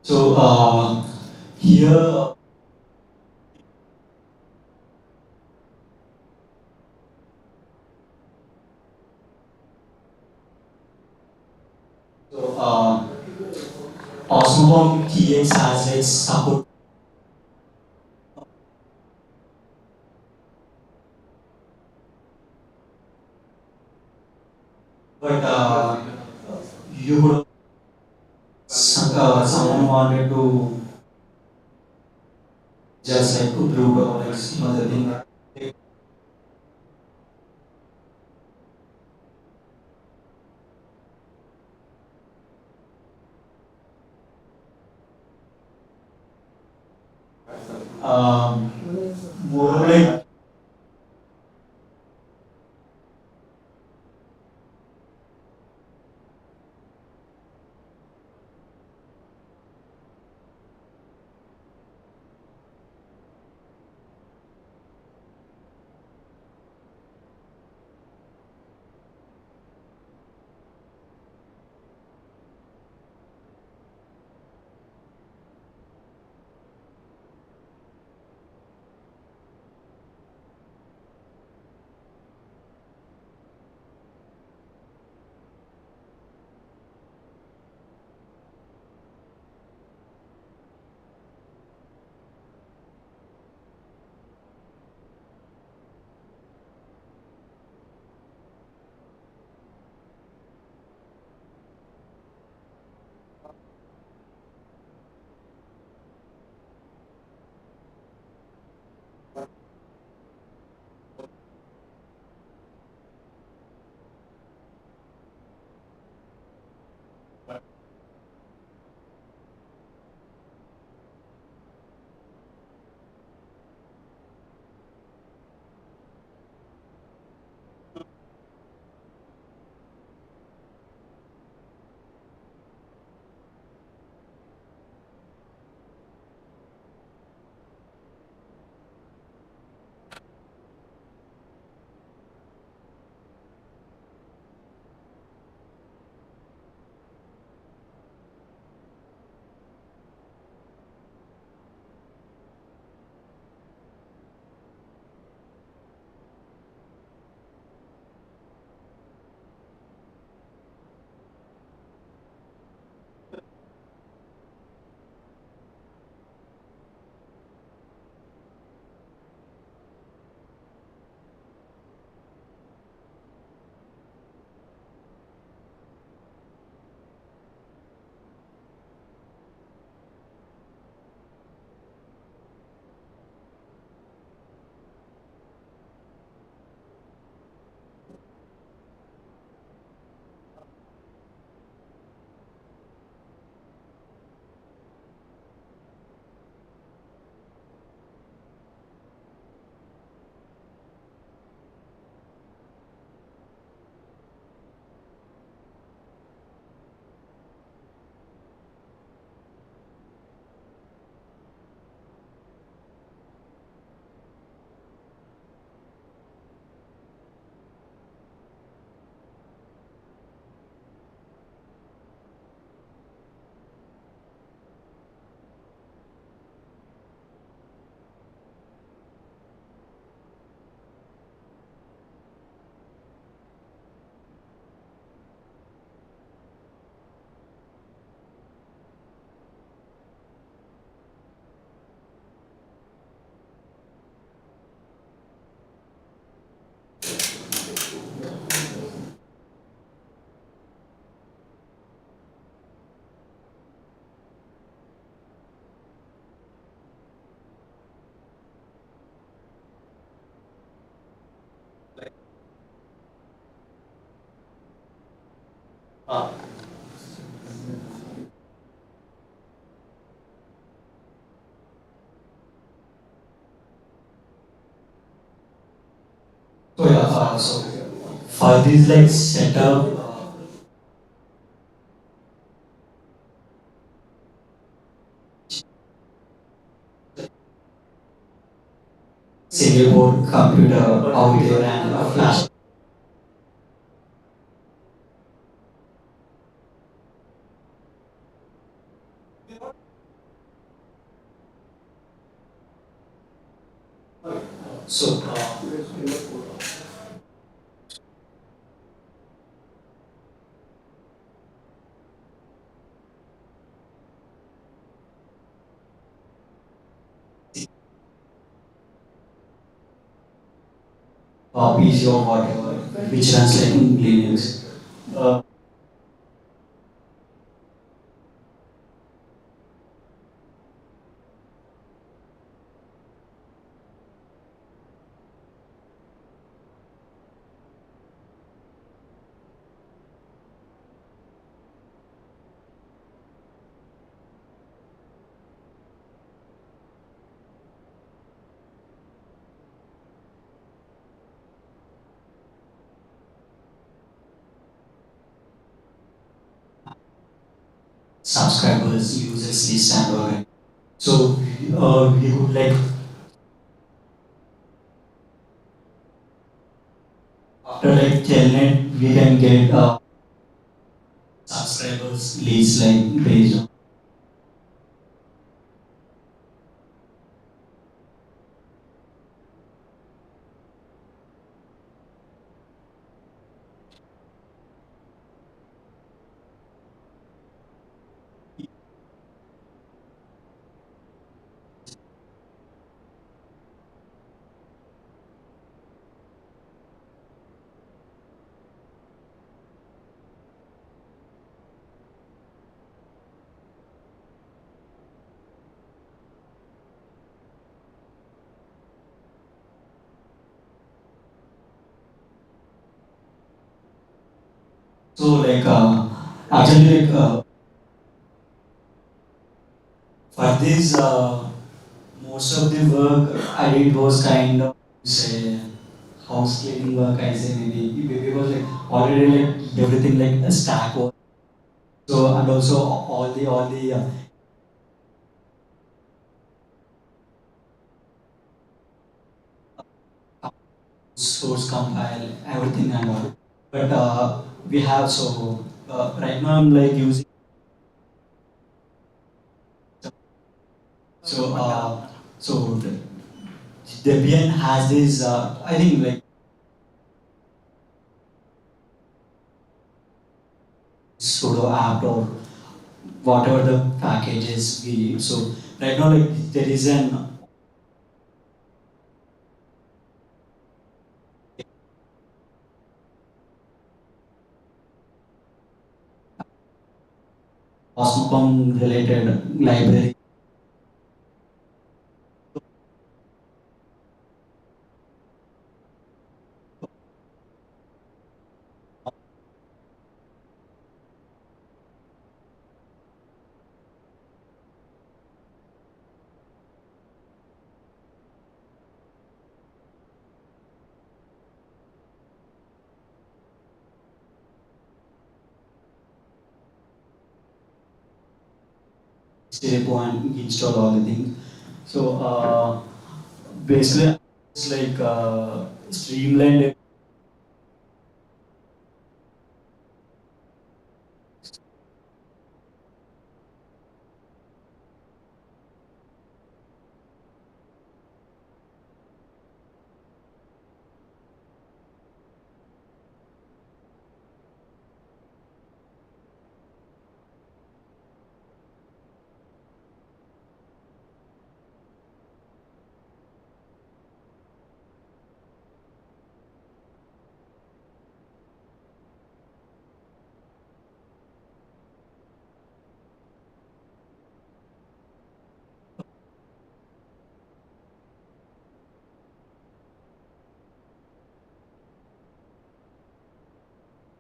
So here, so Osmobomb TX has its support, but you would someone wanted to just like to prove like some other thing. Um, More like uh, so yeah, so for this like setup, single board computer out there and a flash. So PC or whatever, which runs like in Linux. Uh, Subscribers, users list and all. So we could like after like telnet we can get subscribers list like based on. So like actually like for this most of the work I did was kind of say house cleaning work I say maybe because like already like everything like a stack was so and also all the source compile everything and all. But we have so right now I'm like using so so the Debian has this I think like sudo apt or whatever the packages we use. So right now like there is an Cosmocom related library. Repo and install all the things. So basically, it's like streamlined.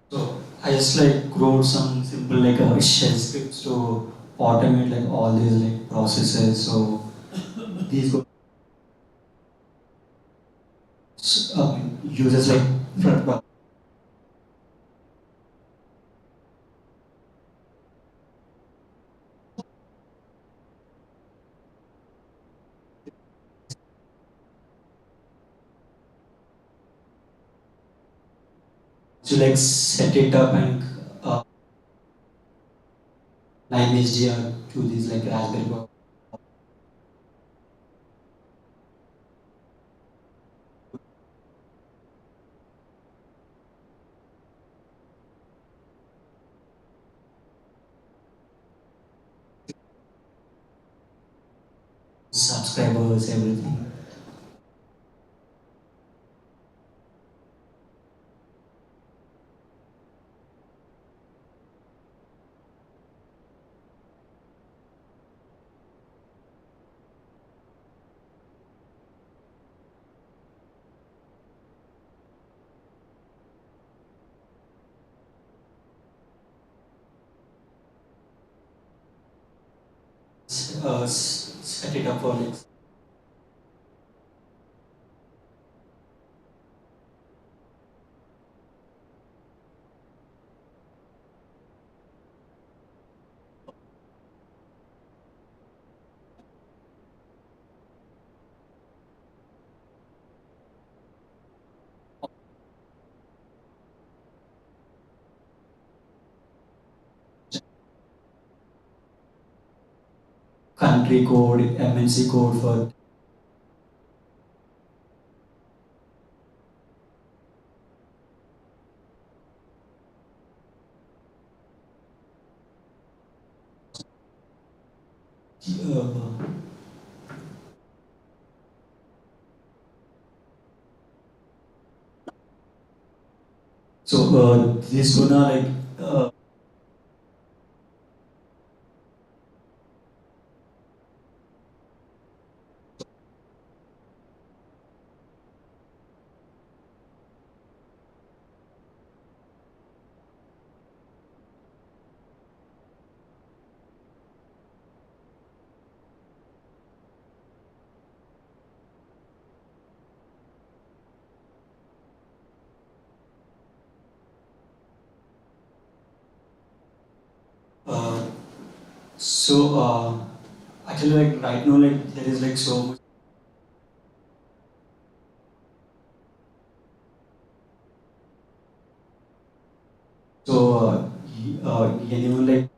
So I just like wrote some simple like shell scripts to automate like all these like processes. So these go users like front to like set it up and line HDR to these like Raspberry Pi. subscribers, everything. Set it up for like country code, MNC code for uh, so this gonna like uh, so actually like right now like there is like so much. So anyone like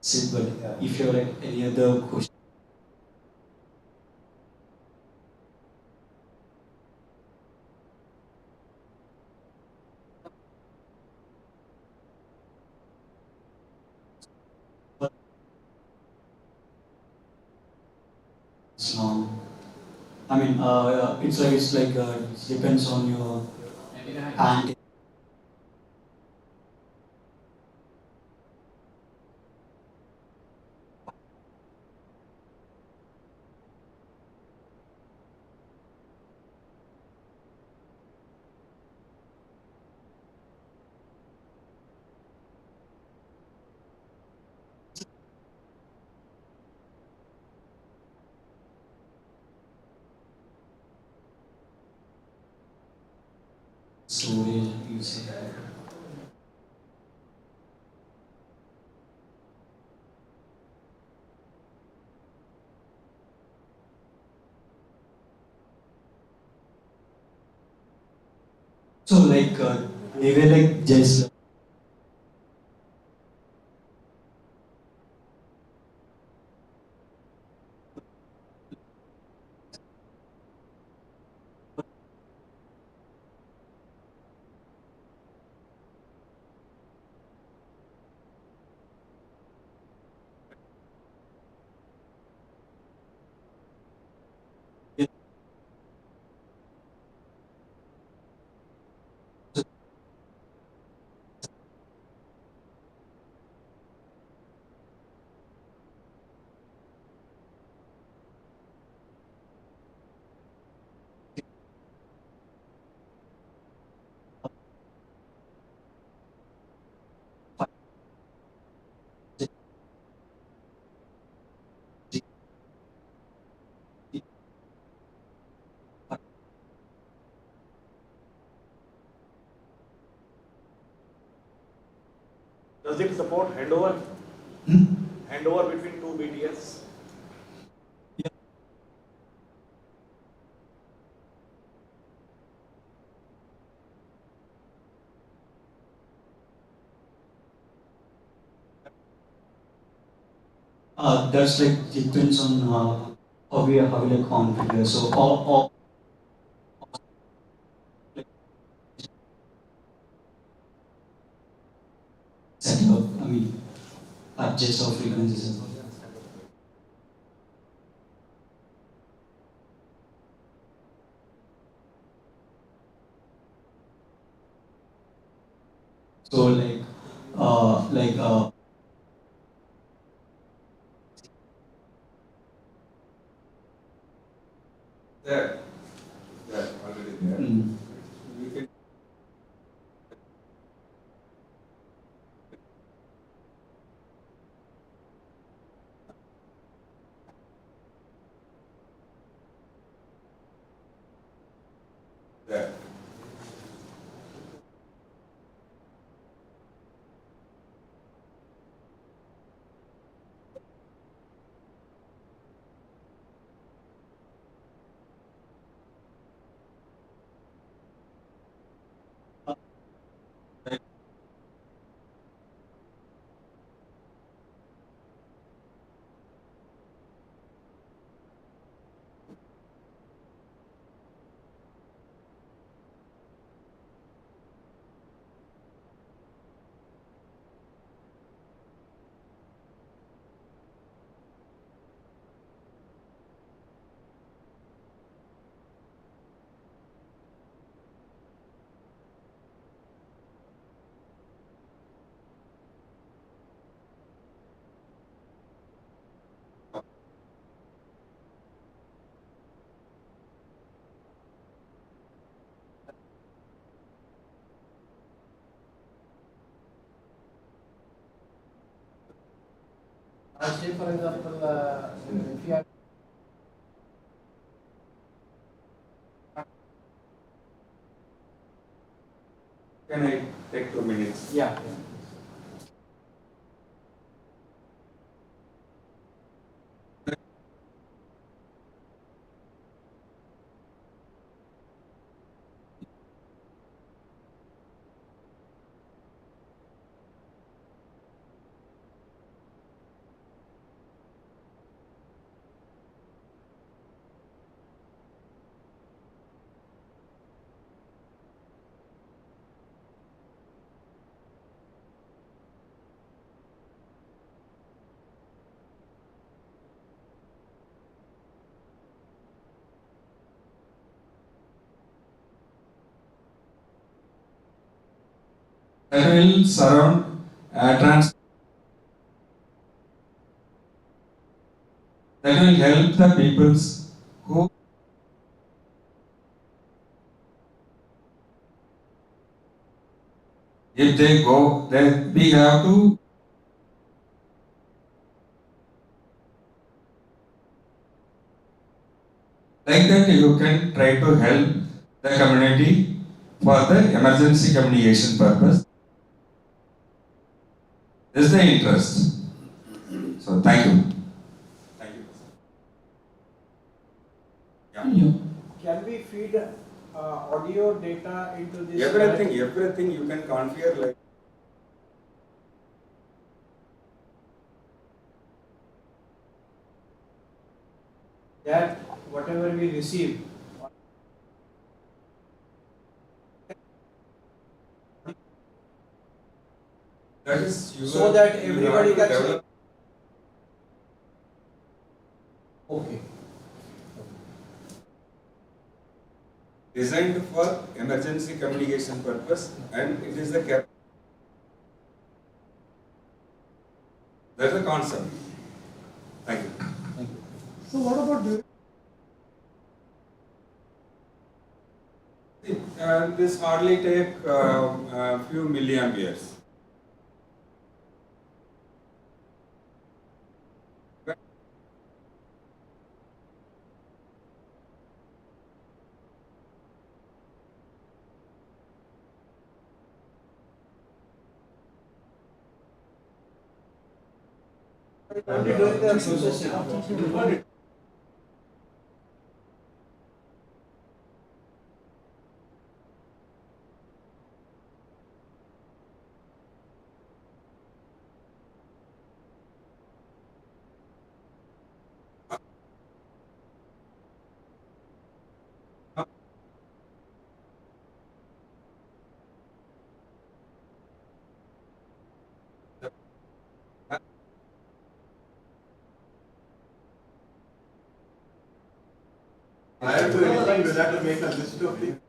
sit, but if you have like any other question, no. I mean, it's like it depends on your and storage you say. So like they were like just Does it support handover? hmm? Handover between two BTS? Yeah. That's like depends on how we like configure. So all like set up. I mean adjust our frequencies. So like There, there, already there. mm, You can there. Say for example, if you are Can I take 2 minutes? yeah. That will surround trans. That will help the peoples who, if they go, then we have to, like that you can try to help the community for the emergency communication purpose. This is the interest. So thank you. Thank you. Yeah. yeah. Can we feed audio data into this? Everything you can configure like. That whatever we receive, That is you so have- that you everybody have to can develop. okay. Designed for emergency communication purpose and it is the that's the concept. Thank you. Thank you. So what about during This hardly take a few milliamperes. Only during the processing. Prior to anything, we'll have to make a list of things.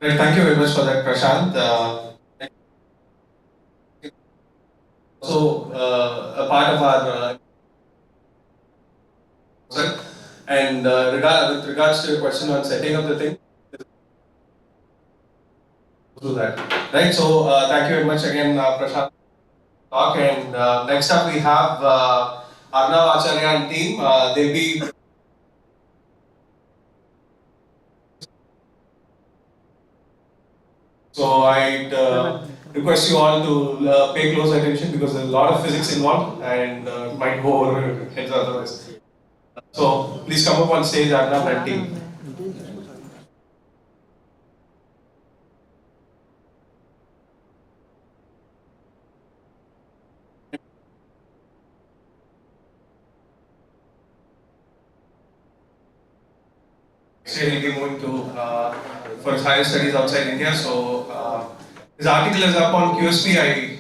Right, thank you very much for that, Prashant. So, a part of our sir, and with regards to your question on setting up the thing, do that. Right. So, thank you very much again, Prashant. Talk and next up we have Arnav Acharya and team. They'll be. So I'd request you all to pay close attention because there's a lot of physics involved and might go over your heads otherwise. So please come up on stage, Arnav and team. Next year he'll be moving to for his higher studies outside India. So his article is up on QSP.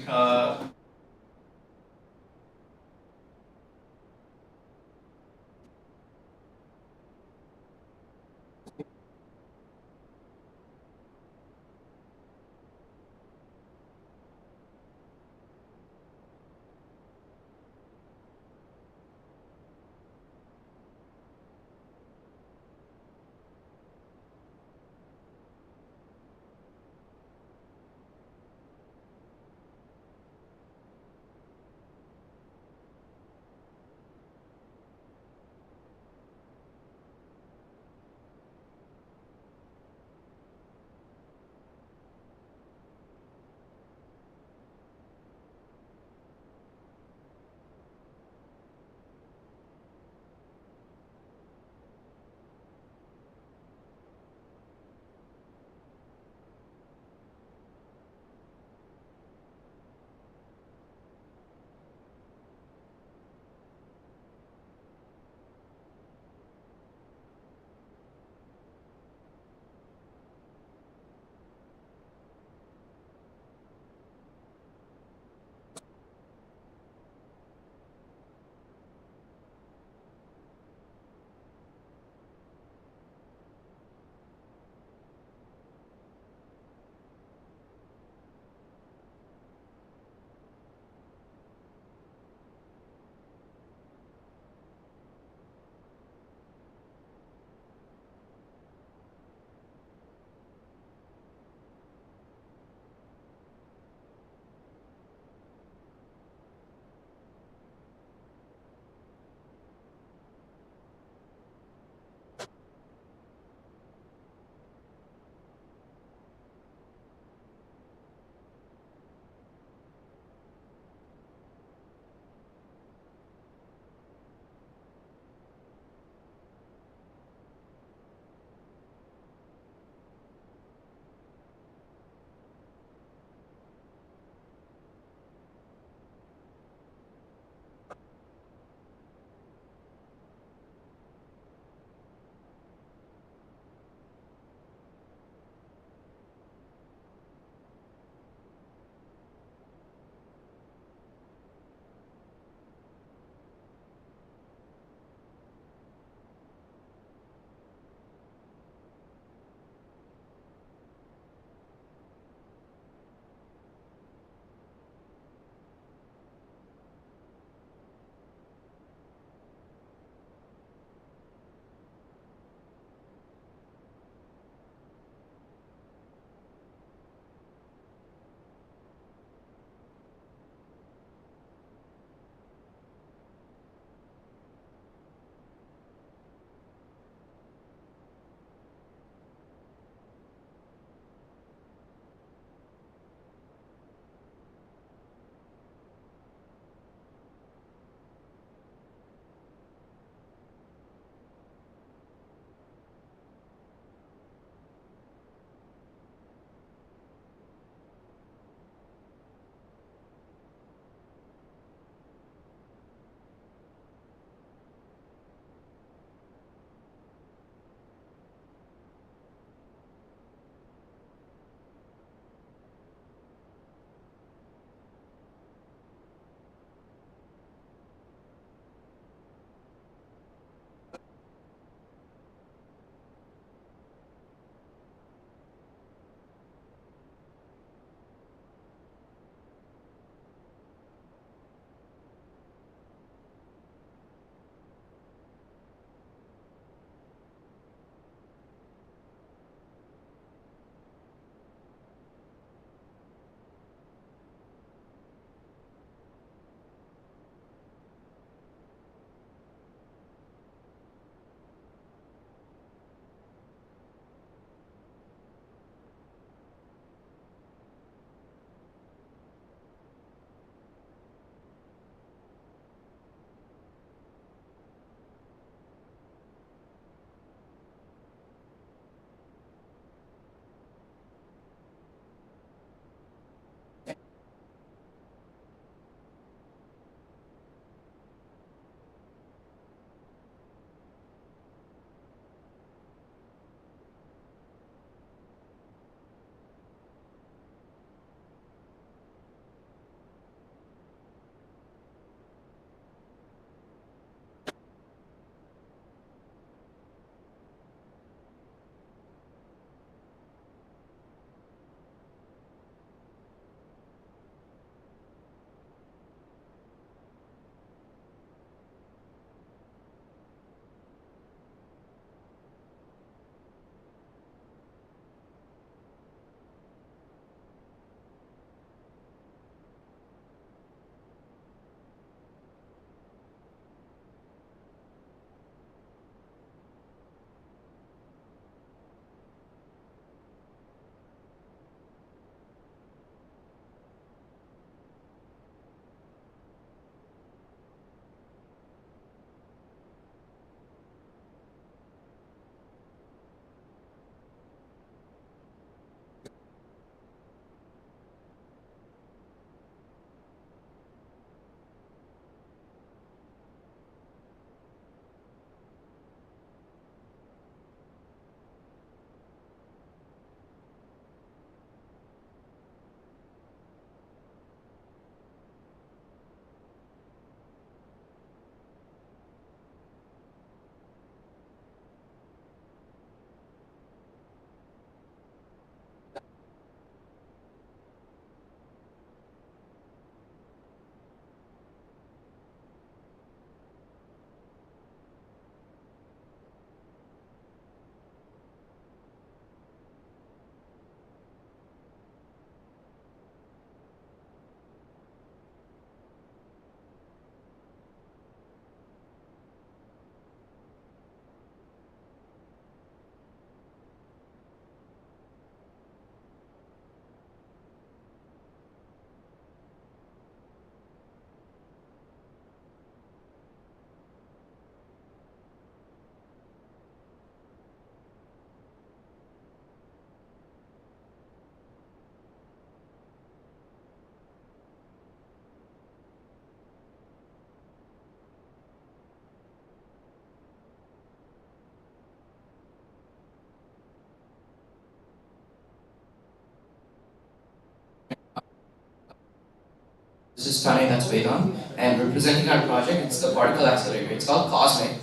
is Pranay, that's Vedant, and representing our project, it's the particle accelerator. It's called Cosmic.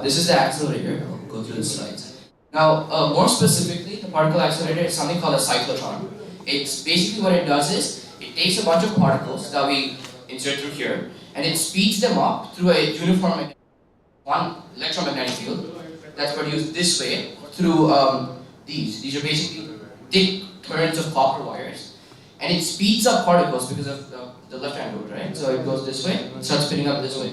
This is the accelerator. I'll go through the slides. Now, more specifically, the particle accelerator is something called a cyclotron. It's basically what it does is, it takes a bunch of particles that we insert through here, and it speeds them up through a uniform one electromagnetic field that's produced this way through these. These are basically thick currents of copper wires, and it speeds up particles because of the left-hand road, right? So it goes this way, it starts spinning up this way,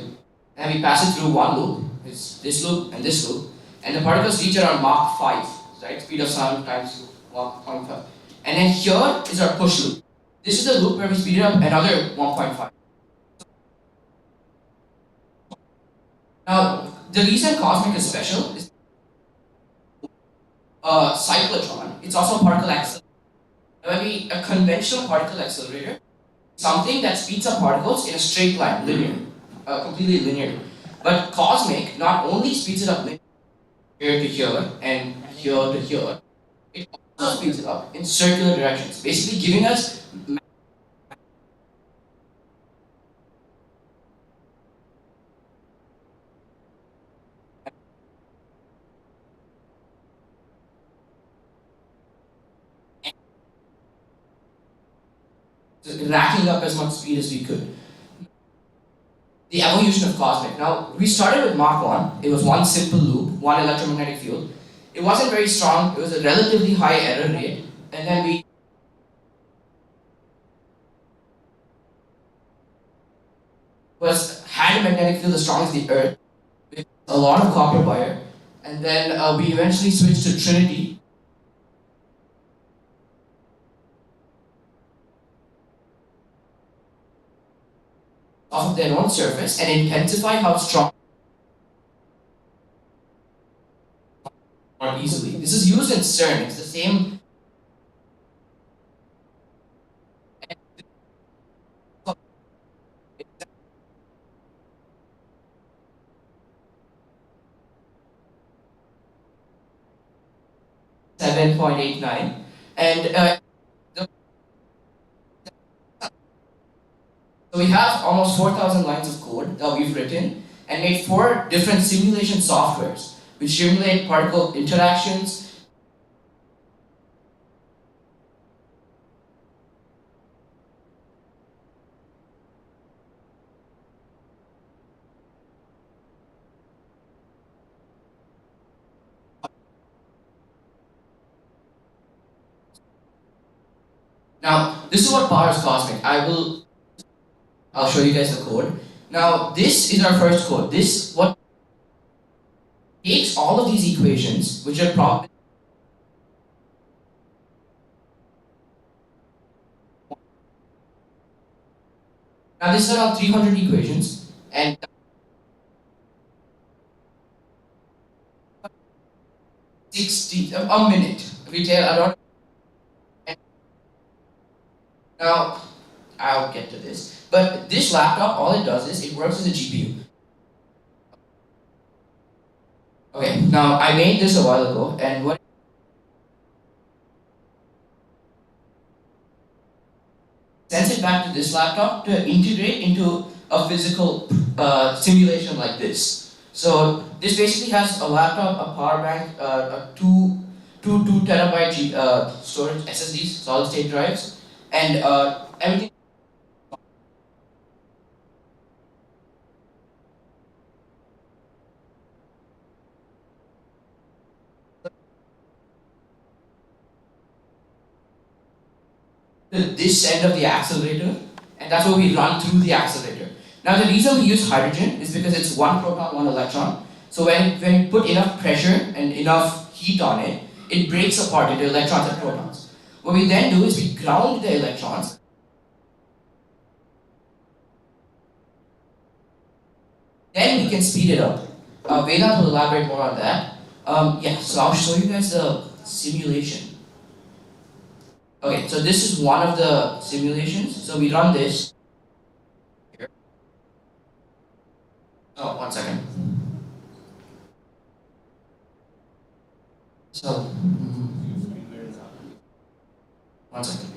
and we pass it through one loop. It's this loop and this loop, and the particles reach around Mach 5, right? Speed of sound times Mach 0.5. And then here is our push loop. This is the loop where we speed it up another 1.5. Now, the reason Cosmic is special is cyclotron. It's also a particle accelerator. A conventional particle accelerator, something that speeds up particles in a straight line, linear, completely linear. But Cosmic not only speeds it up linear here to here and here to here, it also speeds it up in circular directions, basically giving us racking up as much speed as we could. The evolution of Cosmic. Now, we started with Mach 1. It was one simple loop, one electromagnetic field. It wasn't very strong. It was a relatively high error rate. And then we had a magnetic field as strong as the Earth, with a lot of copper wire. And then we eventually switched to Trinity. Off of their own surface and intensify how strong more easily. This is used in CERN. It's the same. 7.89, and so we have almost 4,000 lines of code that we've written and made 4 different simulation softwares which simulate particle interactions. Now, this is what powers Cosmic. I'll show you guys the code. Now, this is our first code. This what takes all of these equations, which are probably now this is around 300 equations, and 60 a minute. We tell around. Now, I'll get to this. But this laptop, all it does is it works as a GPU. Okay, now I made this a while ago, and what sends it back to this laptop to integrate into a physical simulation like this. So this basically has a laptop, a power bank, a two terabyte storage SSDs, solid state drives, and everything. This end of the accelerator, and that's what we run through the accelerator. Now, the reason we use hydrogen is because it's one proton, one electron. So when you put enough pressure and enough heat on it, it breaks apart into electrons and protons. What we then do is we ground the electrons. Then we can speed it up. Vedant will elaborate more on that. Yeah, so I'll show you guys the simulation. Okay, so this is one of the simulations. So we run this. Here. Oh, 1 second. So, 1 second.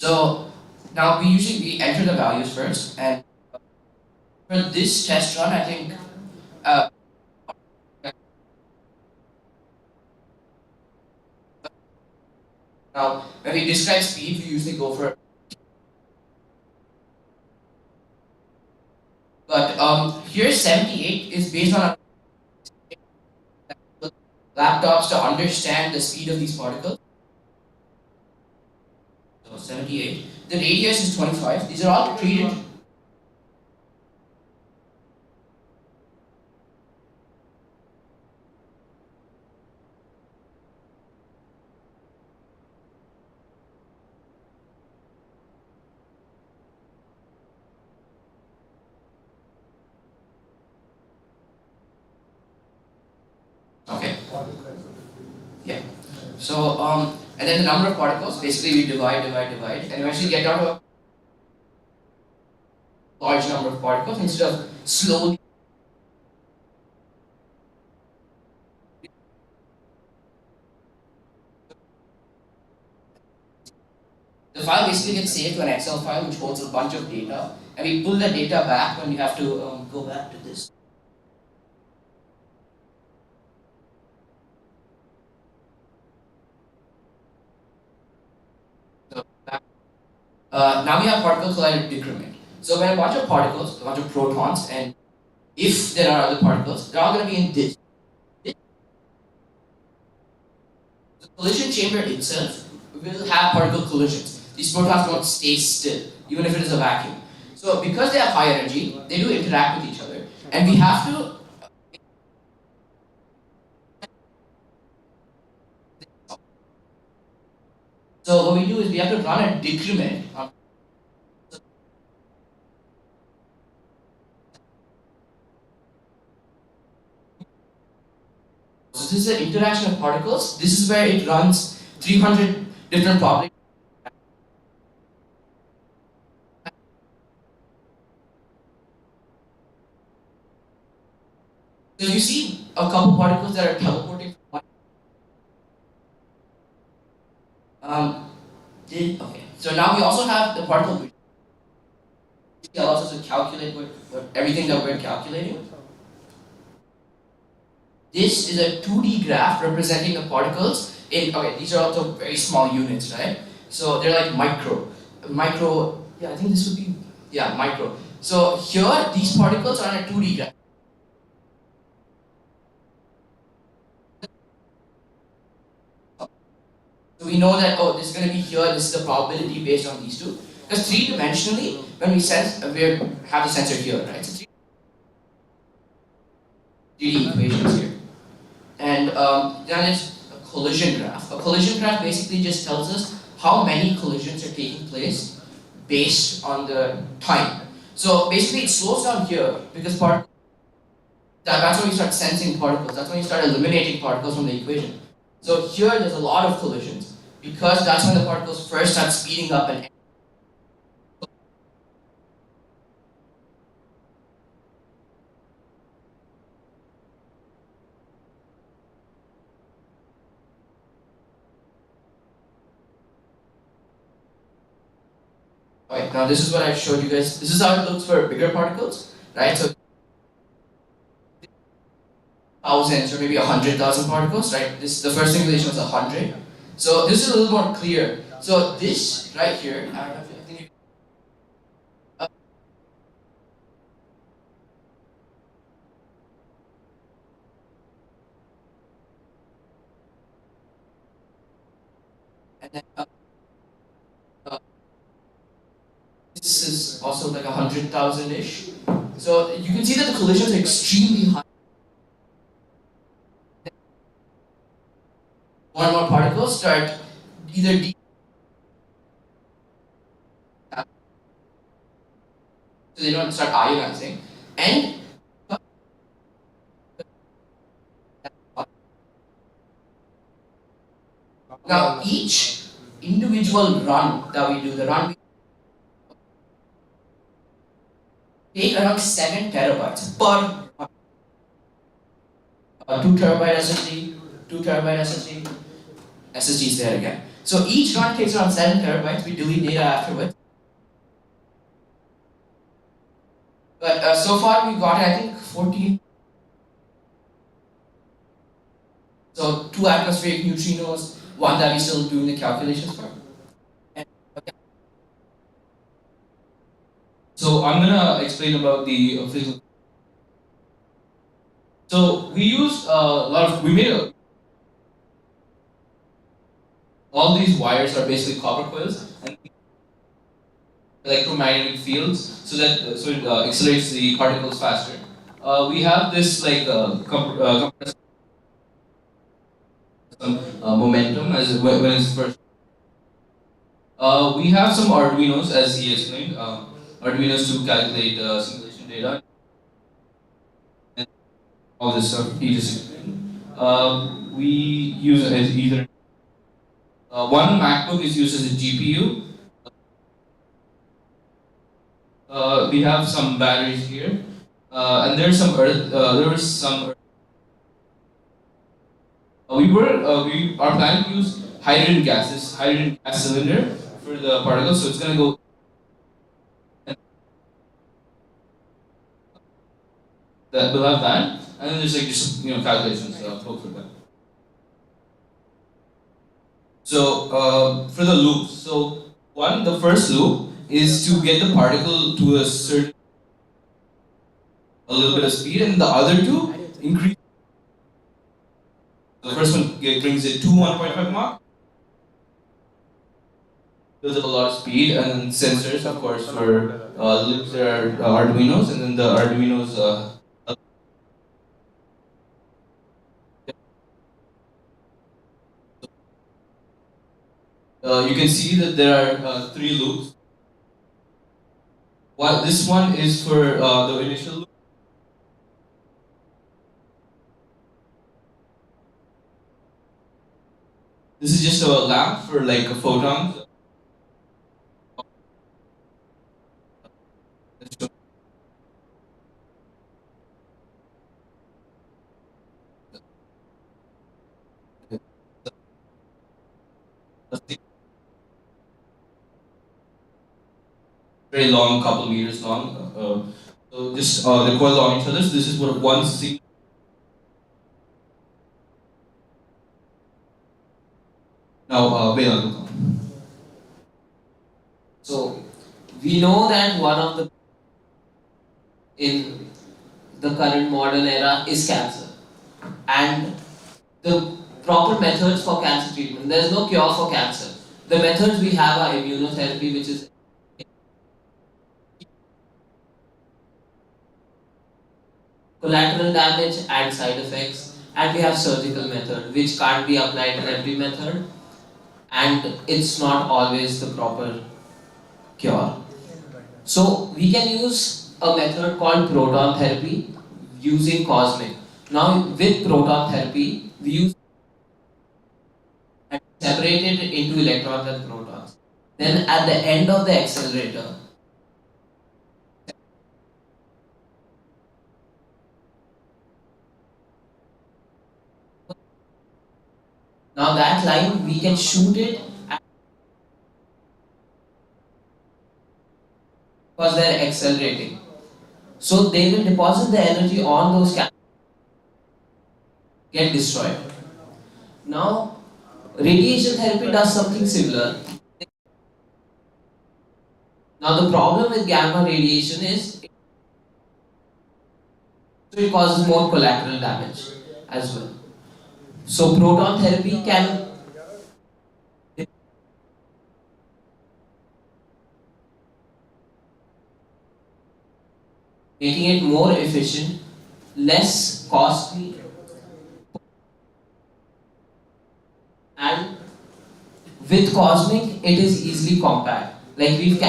So now we enter the values first, and for this test run, I think uh, now when we describe speed, we usually go for. But here 78 is based on laptops to understand the speed of these particles. So 78. The radius is 25. These are all treated. Okay. Yeah. So and then the number of particles, basically we divide, and eventually get down to a large number of particles instead of slowly. The file basically gets saved to an Excel file which holds a bunch of data, and we pull the data back when we have to go back to this. So now we have particle collider decrement. So when a bunch of particles, a bunch of protons, and if there are other particles, they're all going to be in this. The collision chamber itself will have particle collisions. These protons don't stay still, even if it is a vacuum. So because they have high energy, they do interact with each other, and we have to. So what we do is we have to run a decrement on. So this is the interaction of particles. This is where it runs 300 different problems. So you see a couple particles that are teleporting from one. Okay. So now we also have the particle which allows us to calculate everything that we're calculating. This is a 2D graph representing the particles in, okay, these are also very small units, right? So they're like micro, yeah, I think this would be, yeah, micro. So here, these particles are in a 2D graph. So we know that, oh, this is going to be here, this is the probability based on these two. Because three-dimensionally, when we sense, we have the sensor here, right? So 3D equations here. And then it's a collision graph. A collision graph basically just tells us how many collisions are taking place based on the time. So basically it slows down here because that's when you start sensing particles. That's when you start eliminating particles from the equation. So here there's a lot of collisions because that's when the particles first start speeding up and. Alright, now this is what I showed you guys. This is how it looks for bigger particles, right? So thousands or maybe 100,000 particles, right? This the first simulation was 100. So this is a little more clear. So this right here, I don't know if I think and then this is also like 100,000-ish. So you can see that the collisions are extremely high. More and more particles start either so they don't start ionizing, and now each individual run that we do, the run we take around 7 terabytes per 2 terabyte SSD, 2 terabyte SSD, SSD is there again. So each run takes around 7 terabytes. We delete data afterwards. But so far we got, I think, 14. So 2 atmospheric neutrinos, one that we're still doing the calculations for. And, okay. So I'm gonna explain about the physical. So we used a lot of, we made all these wires are basically copper coils and electromagnetic fields so that so it accelerates the particles faster. We have this like compressed momentum as when it's first. We have some Arduinos as he explained. Arduinos to calculate simulation data and all this stuff. He just explained. We use it as either one MacBook is used as a GPU. We have some batteries here, and there's some earth. There was some. We are planning to use hydrogen gases, hydrogen gas cylinder for the particles. So it's gonna go. That we'll have that, and then there's like just calculations. Hope for that. So for the loops, so the first loop is to get the particle to a certain a little bit of speed, and the other two increase. The first one brings it to 1.5 Mach, builds up a lot of speed, and then sensors, of course, for the loops there are Arduinos, and then the Arduinos. You can see that there are 3 loops. This one is for the initial loop. This is just a lamp for like a photon. Very long, couple meters long. So just they coil on each other. So this is what one single. Now, wait on. So we know that one of the in the current modern era is cancer, and the proper methods for cancer treatment. There is no cure for cancer. The methods we have are immunotherapy, which is collateral damage and side effects, and we have surgical method, which can't be applied in every method, and it's not always the proper cure. So we can use a method called proton therapy using cosmic. Now with proton therapy, we use and separate it into electrons and protons. Then at the end of the accelerator, now that line we can shoot it because they're accelerating. So they will deposit the energy on those get destroyed. Now radiation therapy does something similar. Now the problem with gamma radiation is it causes more collateral damage as well. So proton therapy can making it more efficient, less costly, and with cosmic it is easily compact. Like we've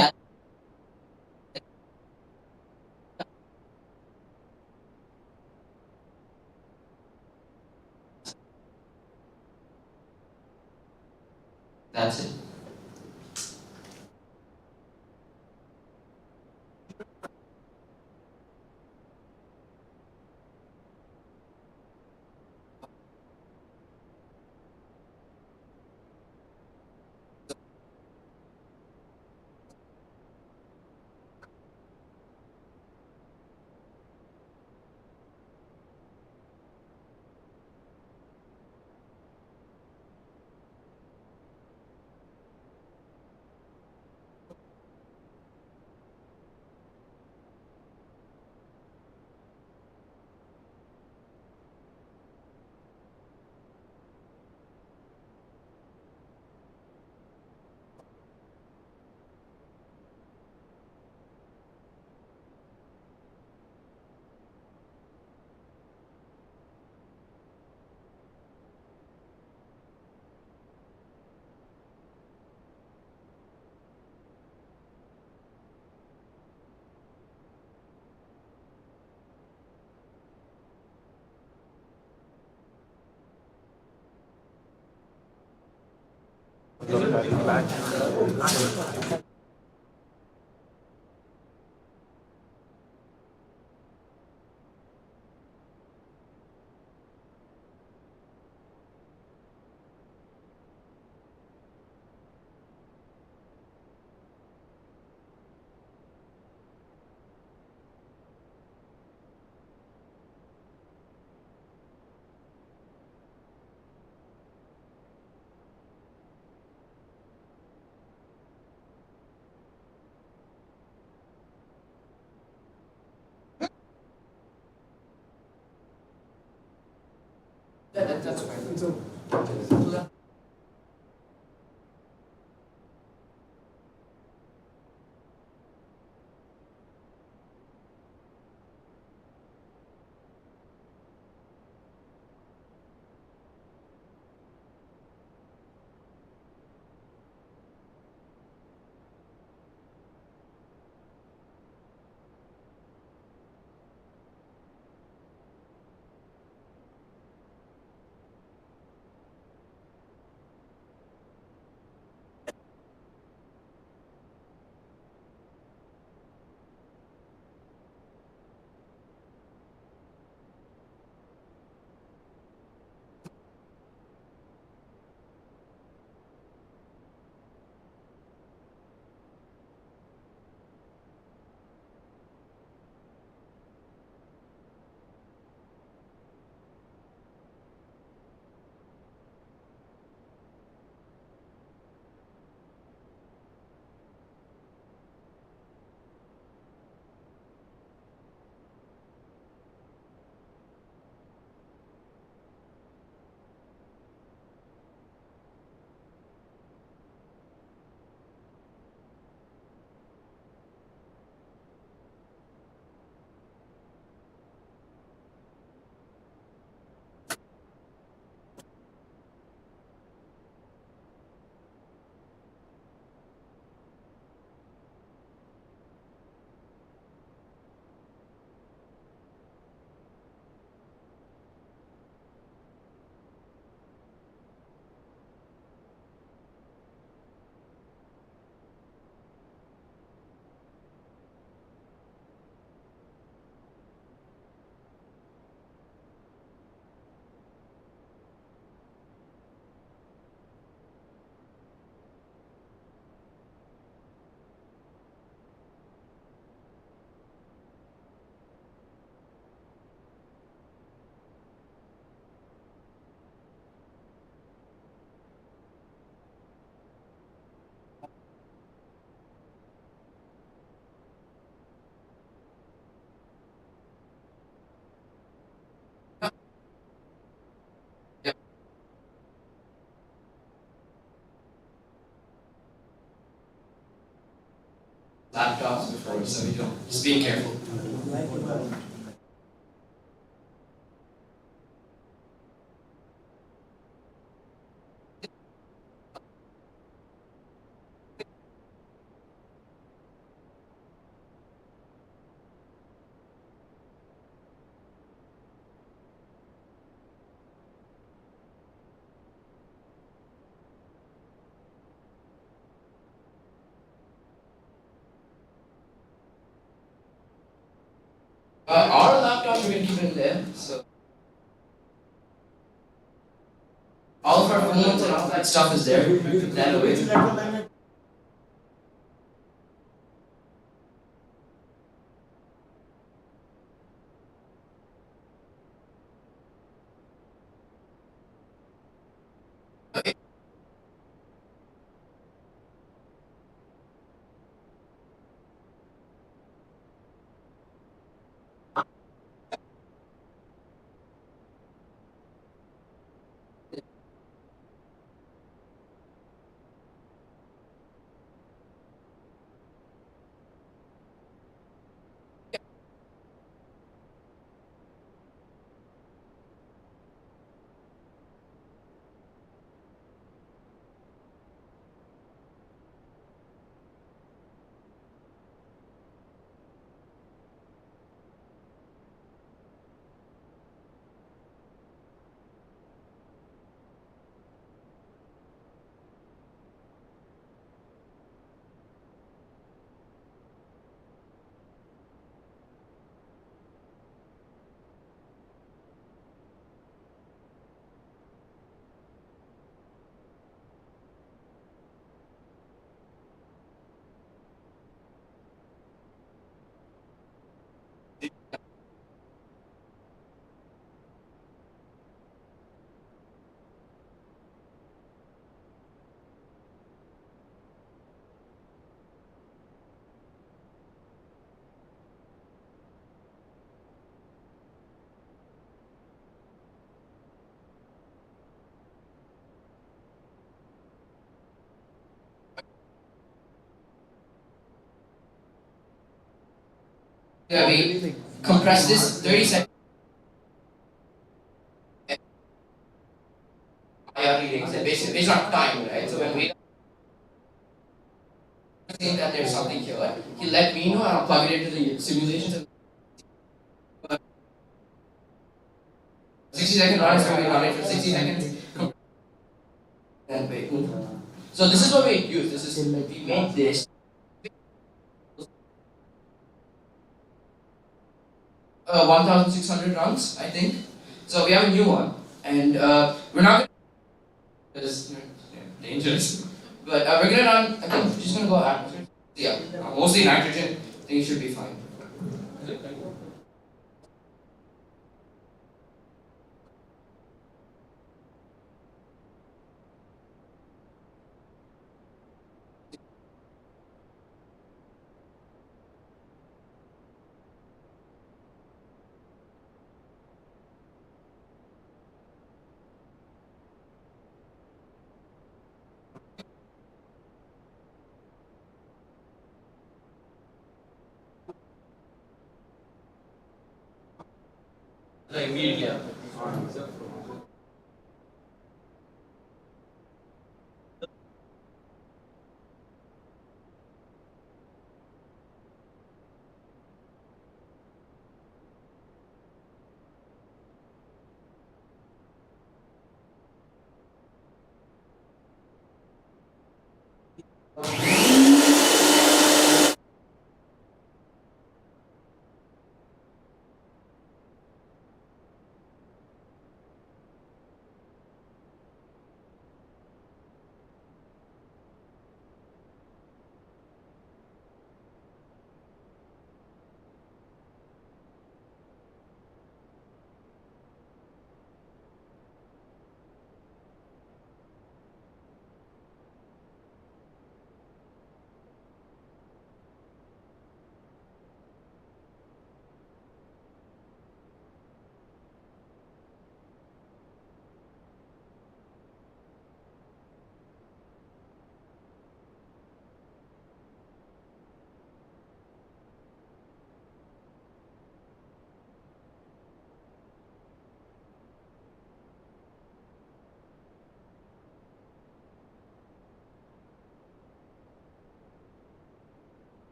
that's it. That's fine. Laptops before, so just being careful. Our laptops we're gonna keep it in there, so all of our phones and all that stuff is there. Put that away. Yeah, we compress this 30 seconds IR readings and based on time, right? So when we think that there's something here, he let me know and I'll plug it into the simulations and 60-second run is going to be running for 60 seconds. And wait. So this is what we use. This is we made this 1,600 runs, I think. So we have a new one, and we're not because dangerous, but we're gonna run. I think we're just gonna go atmosphere. Yeah, mostly nitrogen. I think it should be fine. Immediately.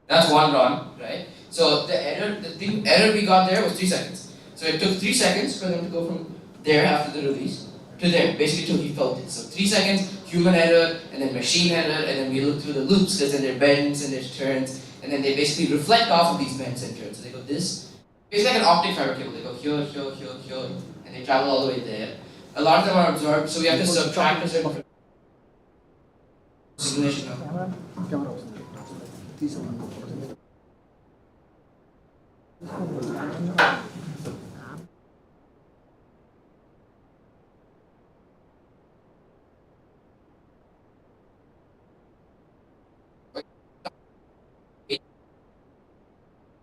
That's one run, right? So the error we got there was 3 seconds. So it took 3 seconds for them to go from there after the release to there, basically till he felt it. So 3 seconds, human error, and then machine error, and then we look through the loops because then there are bends and there's turns, and then they basically reflect off of these bends and turns. So they go this, it's like an optic fiber cable. They go here, here, here, here, and they travel all the way there. A lot of them are absorbed, so we have to subtract a certain simulation now.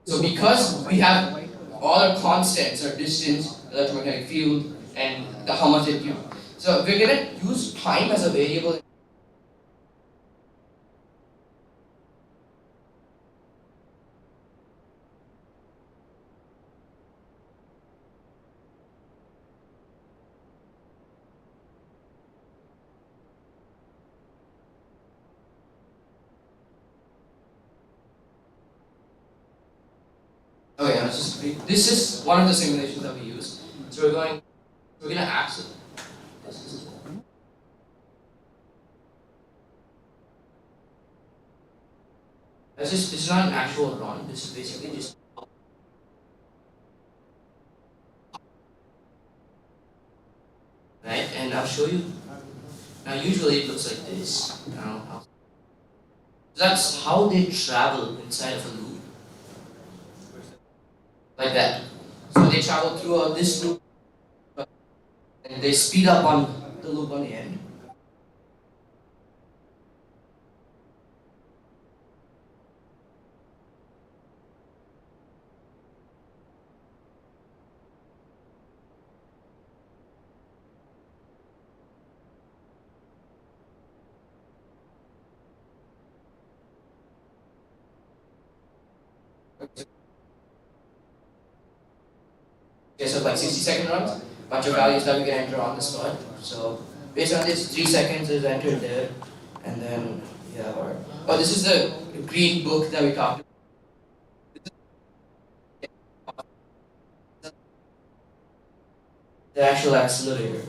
So because we have all our constants, our distance, electromagnetic field, and how much it you. So we're gonna use time as a variable. Okay, this is one of the simulations that we use. So we're gonna access. It's not an actual run. This is basically just right, and I'll show you Now usually it looks like this. Now that's how they travel inside of a loop, like that. So they travel through this loop and they speed up on the loop on the end. Okay, so like 60-second runs, bunch of values that we can enter on the spot. So based on this, 3 seconds is entered there, and then yeah, or oh, this is the green book that we talked about, the actual accelerator.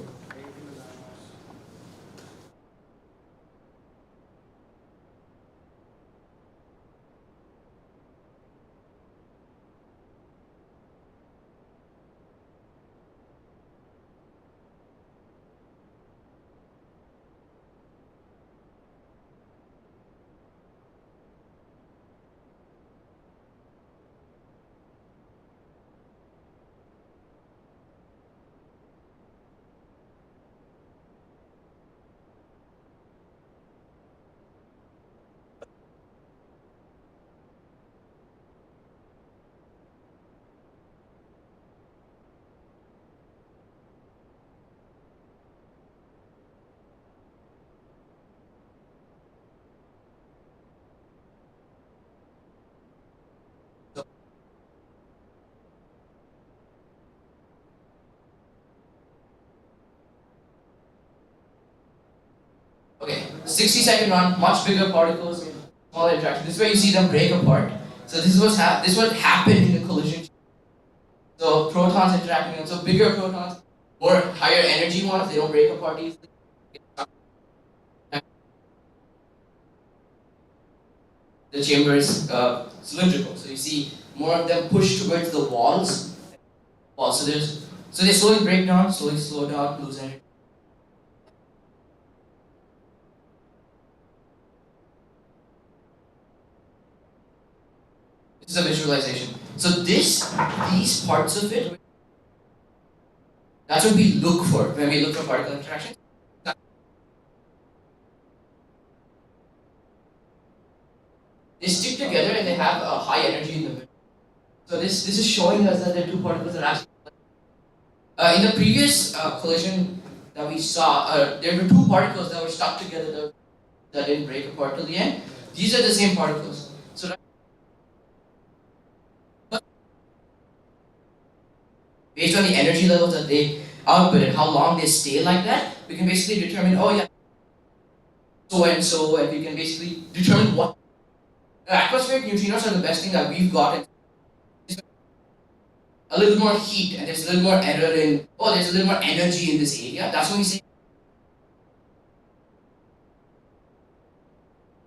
So, okay, 60-second run, much bigger particles, smaller interaction. This is where you see them break apart. So this is what happened in the collision. So protons interacting, and so bigger protons, more higher energy ones, they don't break apart easily. The chamber is cylindrical, so you see more of them push towards the walls. So they slowly break down, slowly slow down, lose energy. This is a visualization. So these parts of it, that's what we look for when we look for particle interaction. They stick together and they have a high energy in the middle. So this is showing us that the two particles are actually. In the previous collision that we saw, there were two particles that were stuck together that didn't break apart till the end. These are the same particles. So based on the energy levels that they output and how long they stay like that, we can basically determine, oh yeah, so and so, and we can basically determine what. Atmospheric neutrinos are the best thing that we've got. A little more heat, and there's a little more error in, oh, there's a little more energy in this area. That's when we say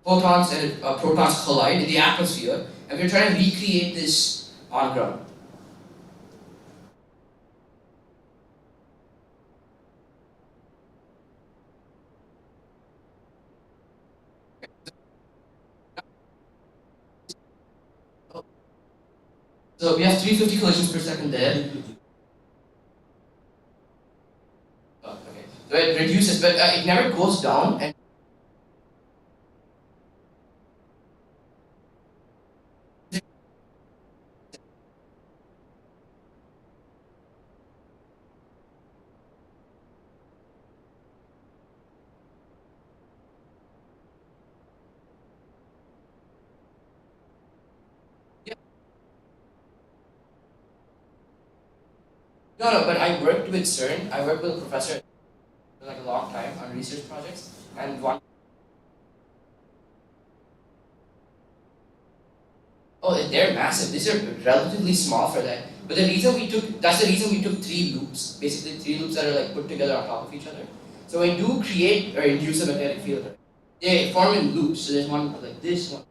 photons and protons collide in the atmosphere, and we're trying to recreate this on ground. So we have 350 collisions per second there. Oh, okay. So it reduces, but it never goes down. And yeah. No, but I worked with CERN. I worked with a professor for like a long time on research projects, and one. Oh, they're massive. These are relatively small for that. But that's the reason we took three loops, basically three loops that are like put together on top of each other. So when you do create or induce a magnetic field, they form in loops. So there's one like this one.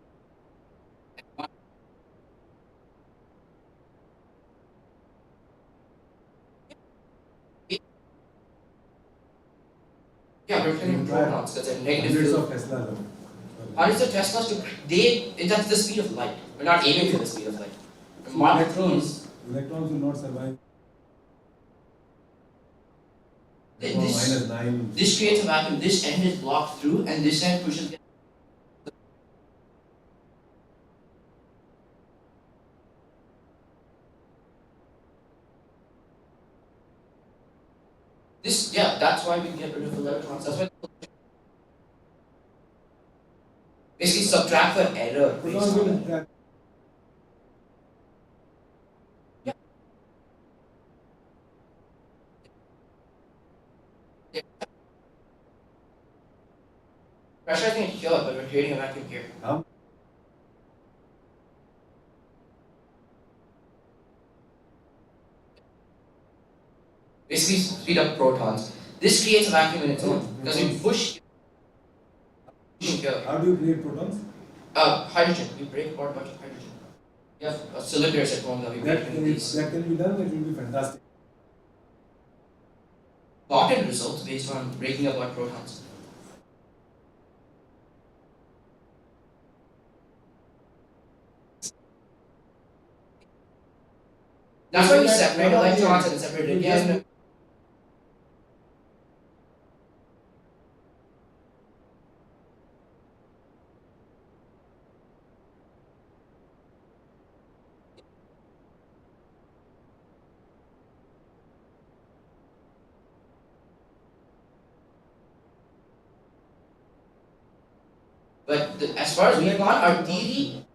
Yeah, we're playing protons. That's a negative Hundreds field. of Tesla alone. Hundreds of Teslas that's the speed of light. We're not aiming for the speed of light. So Mach 3 is electrons will not survive. this, -9. this creates a vacuum. This end is blocked through, and this end pushes. This, yeah, that's why we get rid of electrons. That's why basically subtract the error based Protons on will that. Yeah. Yeah. Pressurizing it here, but we're creating a vacuum here. Basically speed up protons. This creates a vacuum in its own because we push here. How do you create protons? Hydrogen. We break apart a bunch of hydrogen. We have cylinders at home that we break into these. That can be done, it will be fantastic. Gotten results based on breaking apart protons. That's why we separate electrons and separate again. But as far as we've gone, our theory.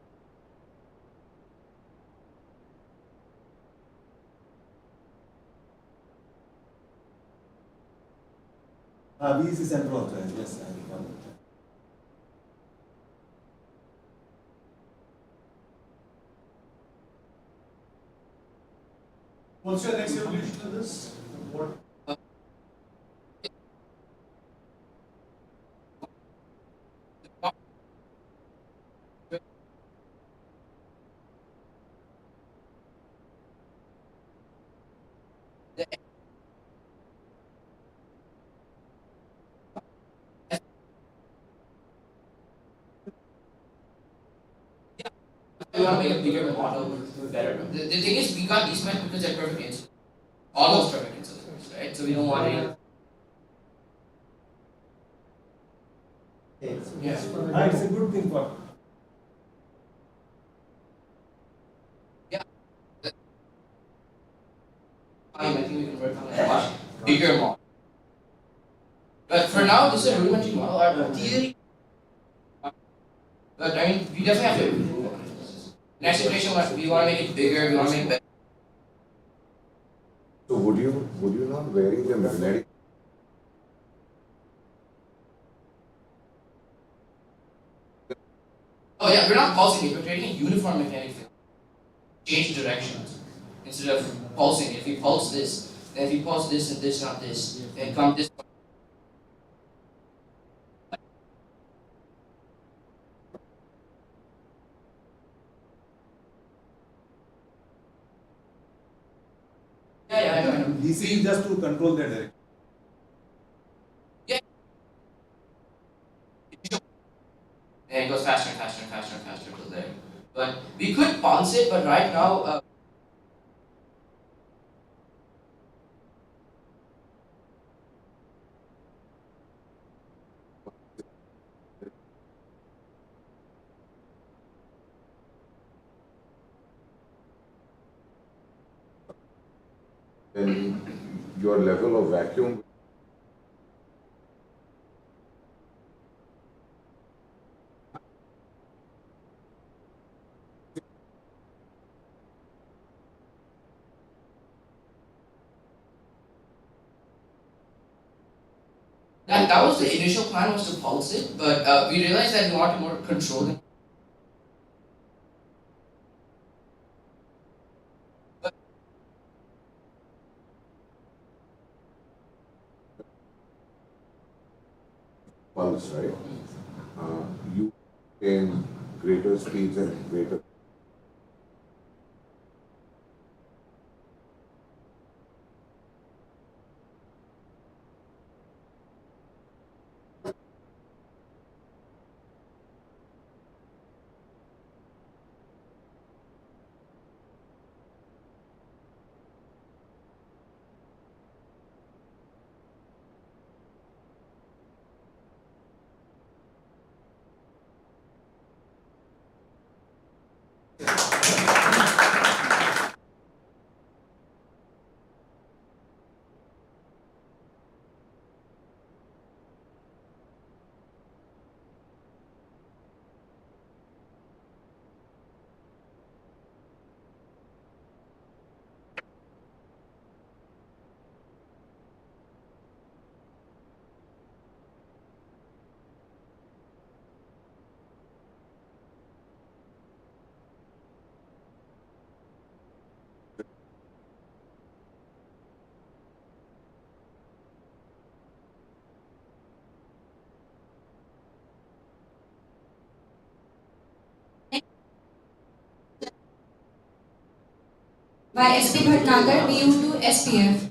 V is the central also, yes, I recall. What's your next evolution of this? What? We want to make a bigger model, better. The thing is, we got these meant because they're perfect insulators. Almost perfect insulators, right? So we don't want any. Yeah. It's a good thing for. Yeah. I think we can work on a much bigger model. But for now, this is a rudimentary model. Our theory. But I mean, we definitely have to improve on it. Next iteration, we want to make it bigger, we want to make it better. So would you not vary the magnetic? Oh yeah, we're not pulsing it, we're creating a uniform magnetic field. Change directions. Instead of pulsing, if we pulse this, then if we pulse this and this, not this, then come this. Yeah, I know. DC is just to control the direction. Yeah. And it goes faster and faster and faster and faster till there. But we could pulse it, but right now, Then your level of vacuum. that was the initial plan, was to pulse it, but we realized that we wanted more control. Pulse, right? You gain greater speeds and greater. by SP Bhatnagar, BU to SPF.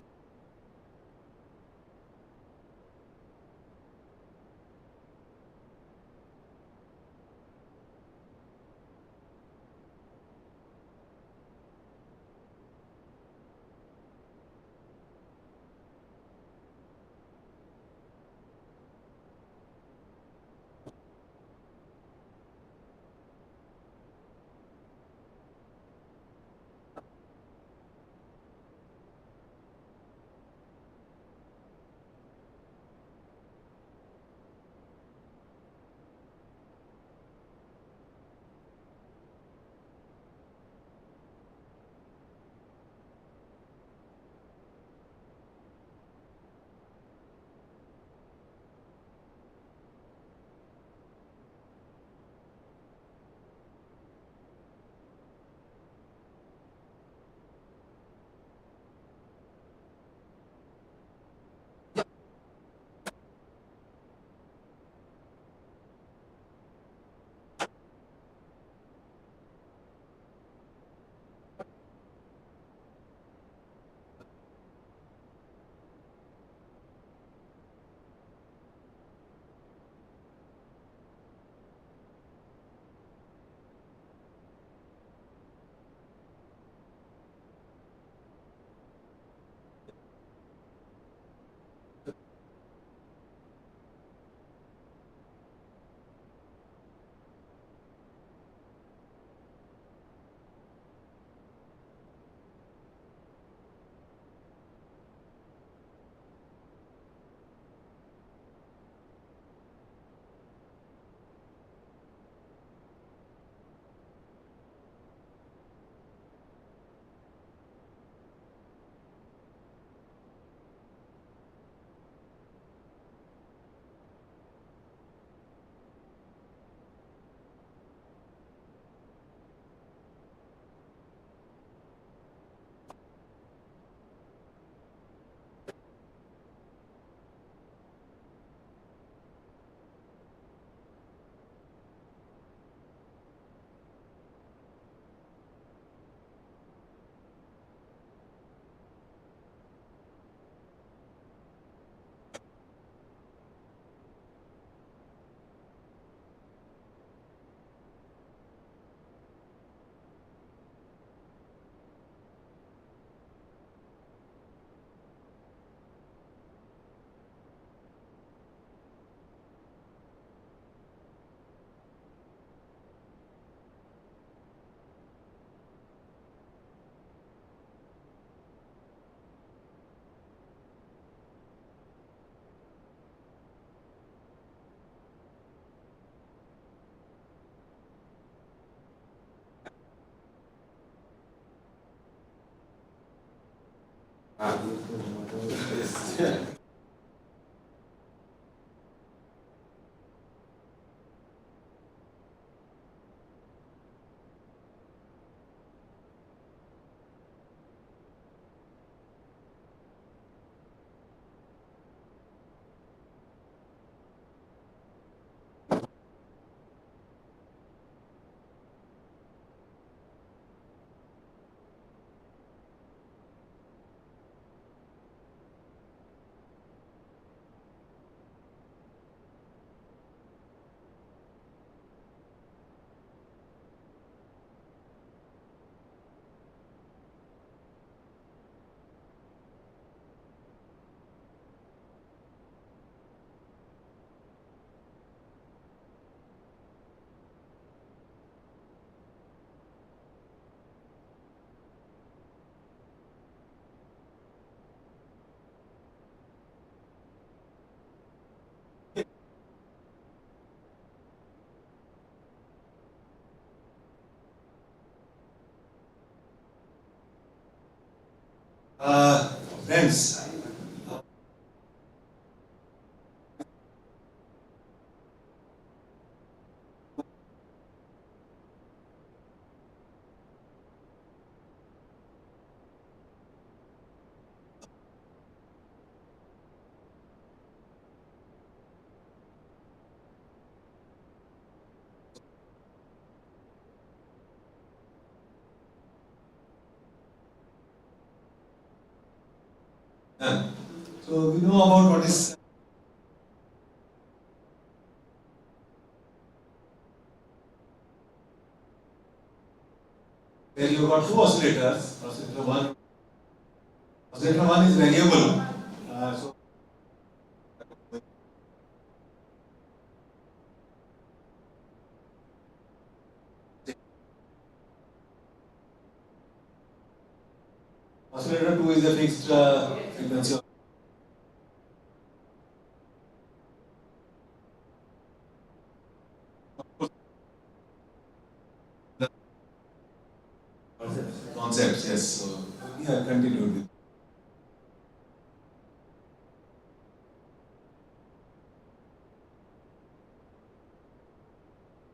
Friends, So we know about what is where you got two oscillators. Oscillator one is variable. So oscillator two is a fixed frequency. Concepts, yes. So yeah, continued with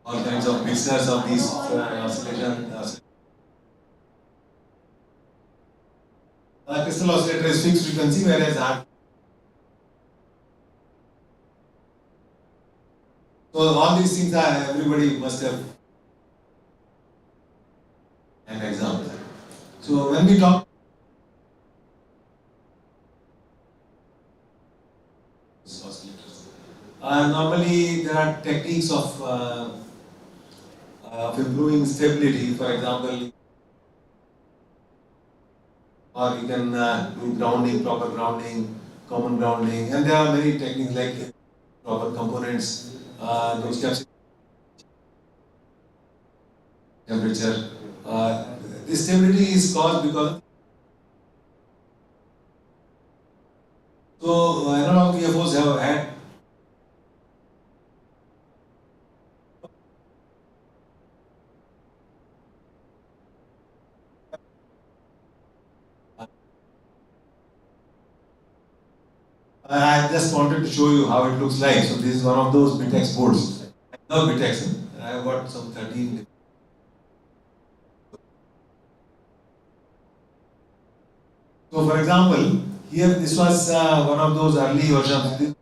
all kinds of mixers of these oscillation. Crystal oscillator is fixed frequency, whereas so all these things are everybody must have an example. So when we talk oscillators, normally there are techniques of improving stability. For example, or you can do grounding, proper grounding, common grounding, and there are many techniques like proper components, those steps, temperature. This stability is caused because so analog VFOs have had I just wanted to show you how it looks like. So this is one of those BitX boards. I love BitX. I have got some 13. So for example, here this was one of those early versions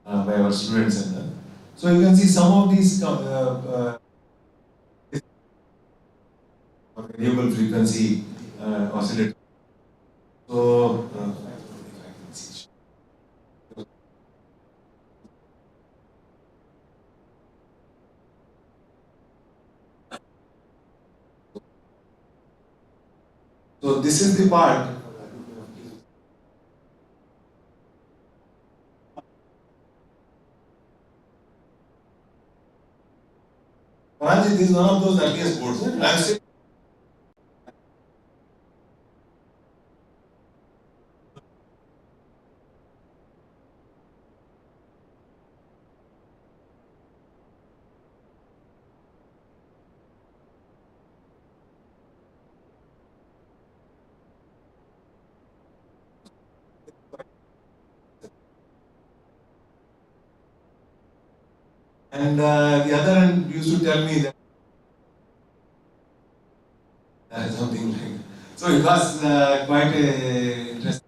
by our students. So you can see some of these variable frequency oscillators. So so this is the part. Paranjit, this is one of those earliest boards. I'm still and the other end used to tell me that something like that. So it was quite a interesting.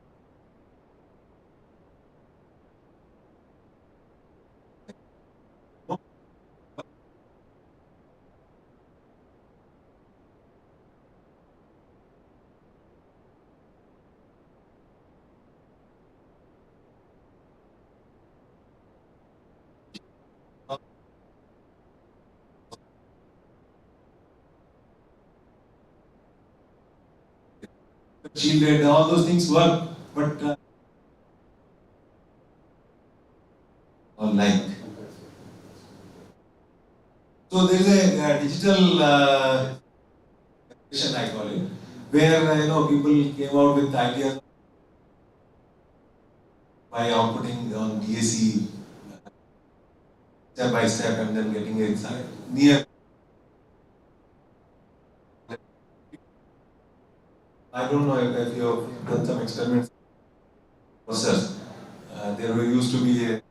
Shielded, all those things work, but online. So there is a digital I call it, where people came out with ideas by outputting on DAC step by step and then getting it near. I don't know if you have done some experiments. Process. There used to be a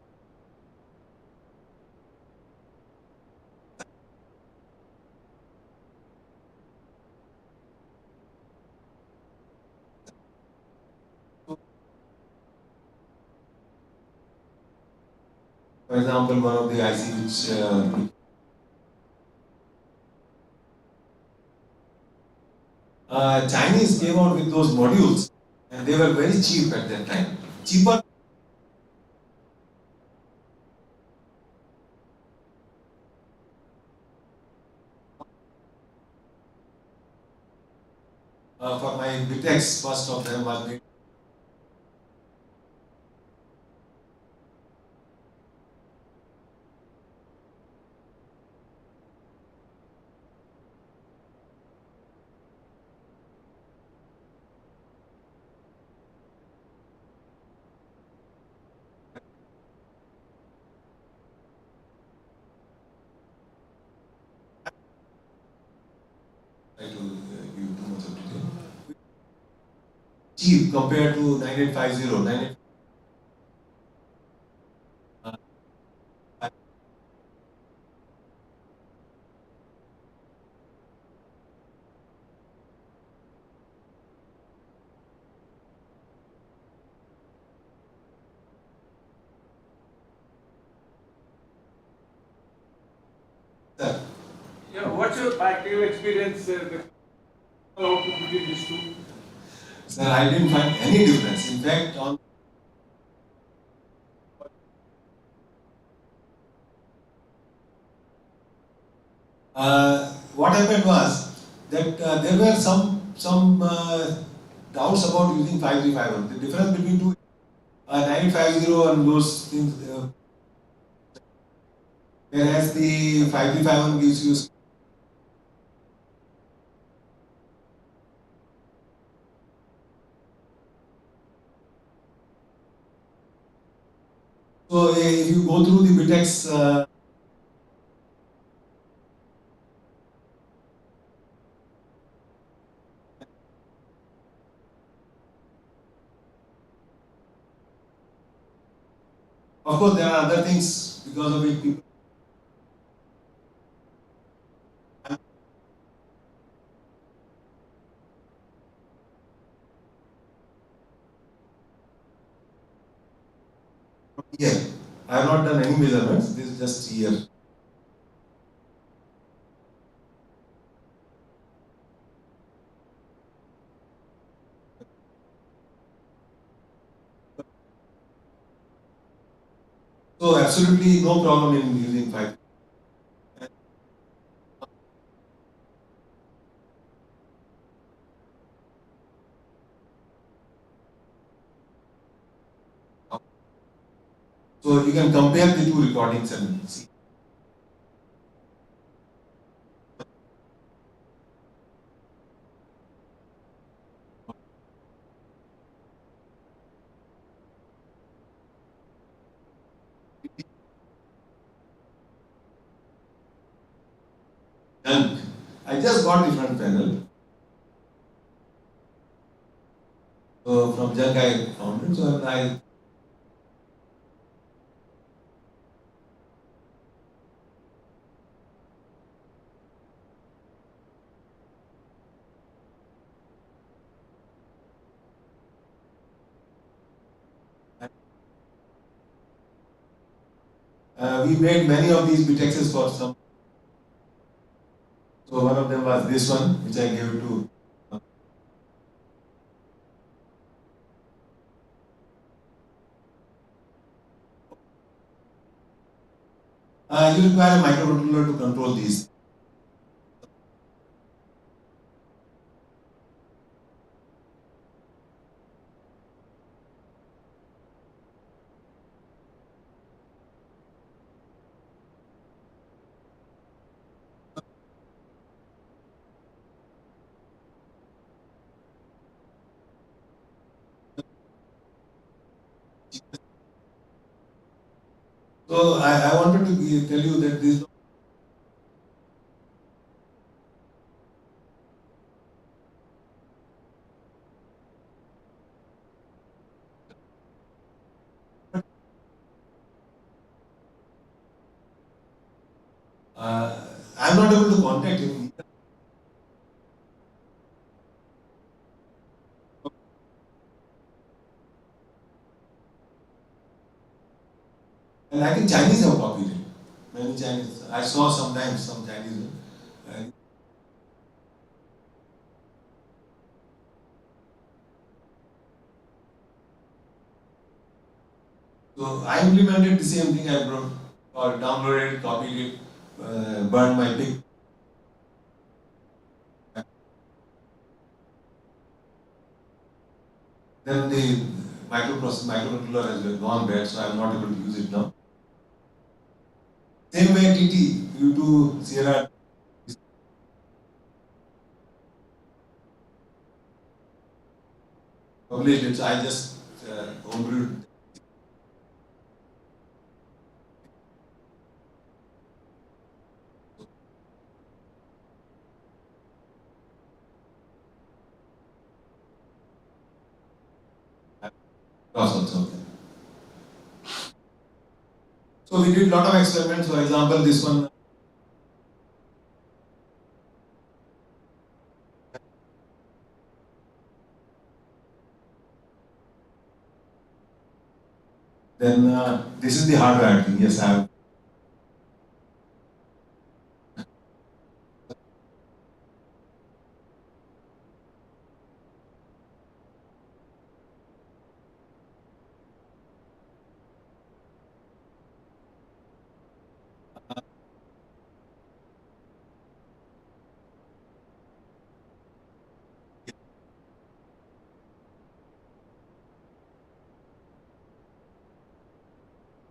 for example, one of the IC which Chinese came out with those modules and they were very cheap at that time. Cheaper. For my BTEX, first of them was made. Try to give too much of detail. Cheap compared to 9850. 98. Sir, Yeah, what's your practical experience between these two? sir, I didn't find any difference. In fact, on what happened was that there were some doubts about using 5351. The difference between two 9850 and those things, whereas the 5351 gives you. So if you go through the BTEX, of course there are other things because of which people. Here, I have not done any measurements. This is just here. So absolutely no problem in using 5. So you can compare the two recordings and see. Junk. I just got the front panel. So from junk I found it. So we made many of these BTEXs for some. So one of them was this one, which I gave to. You require a microcontroller to control these. So I wanted to tell you that this. I'm not able to contact him. And I think Chinese have copied it. Many Chinese. I saw sometimes some Chinese. Uh, So I implemented the same thing. I brought or downloaded, copied it, burned my pic. Then the microcontroller has gone bad, so I'm not able to use it now. Same way TT, due to Sierra published it, so I just homebrewed. Also. So we did a lot of experiments. For example, this one. Then this is the hardware thing. Yes, I have.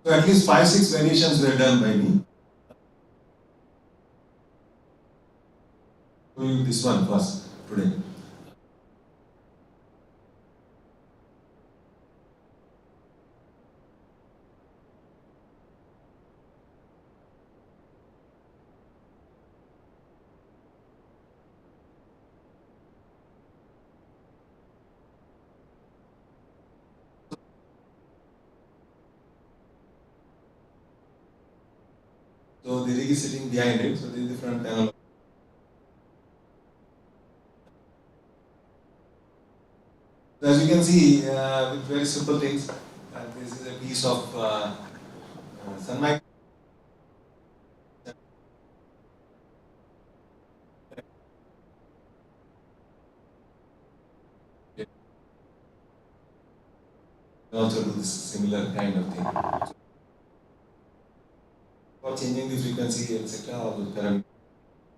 So at least 5, 6 variations were done by me. So you this one first today. So the rig is sitting behind it. So this is the front panel. So as you can see, with very simple things, this is a piece of sunlight. Also do this similar kind of thing for changing the frequency, etc. All those parameters.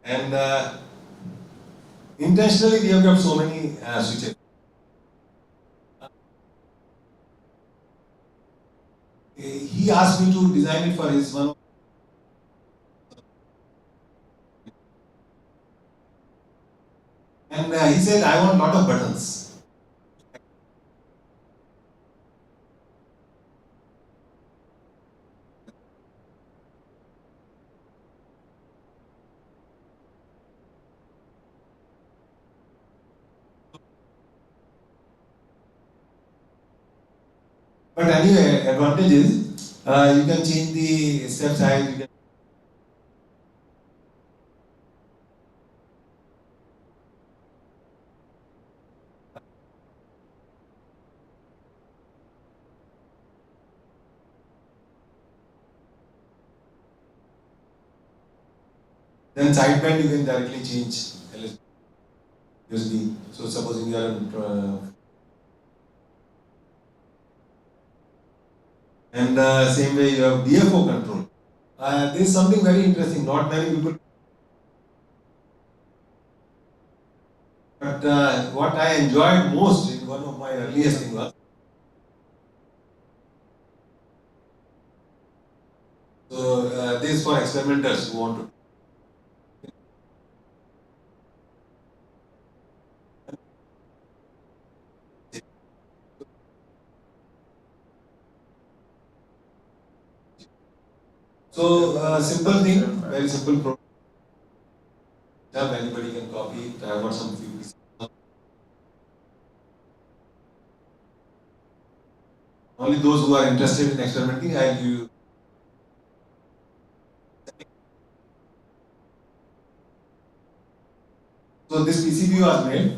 And intentionally, we have got so many switches. He asked me to design it for his one. And he said, I want a lot of buttons. But anyway, advantage is you can change the step size. You can, then sideband you can directly change USB. So supposing you are in, and same way you have DFO control. There is something very interesting. Not many people. But what I enjoyed most in one of my earliest things was, so this is for experimenters who want to. So simple thing, very simple program. Anybody can copy it. I have got some few pieces. Only those who are interested in experimenting, I'll give you. So this PCB was made.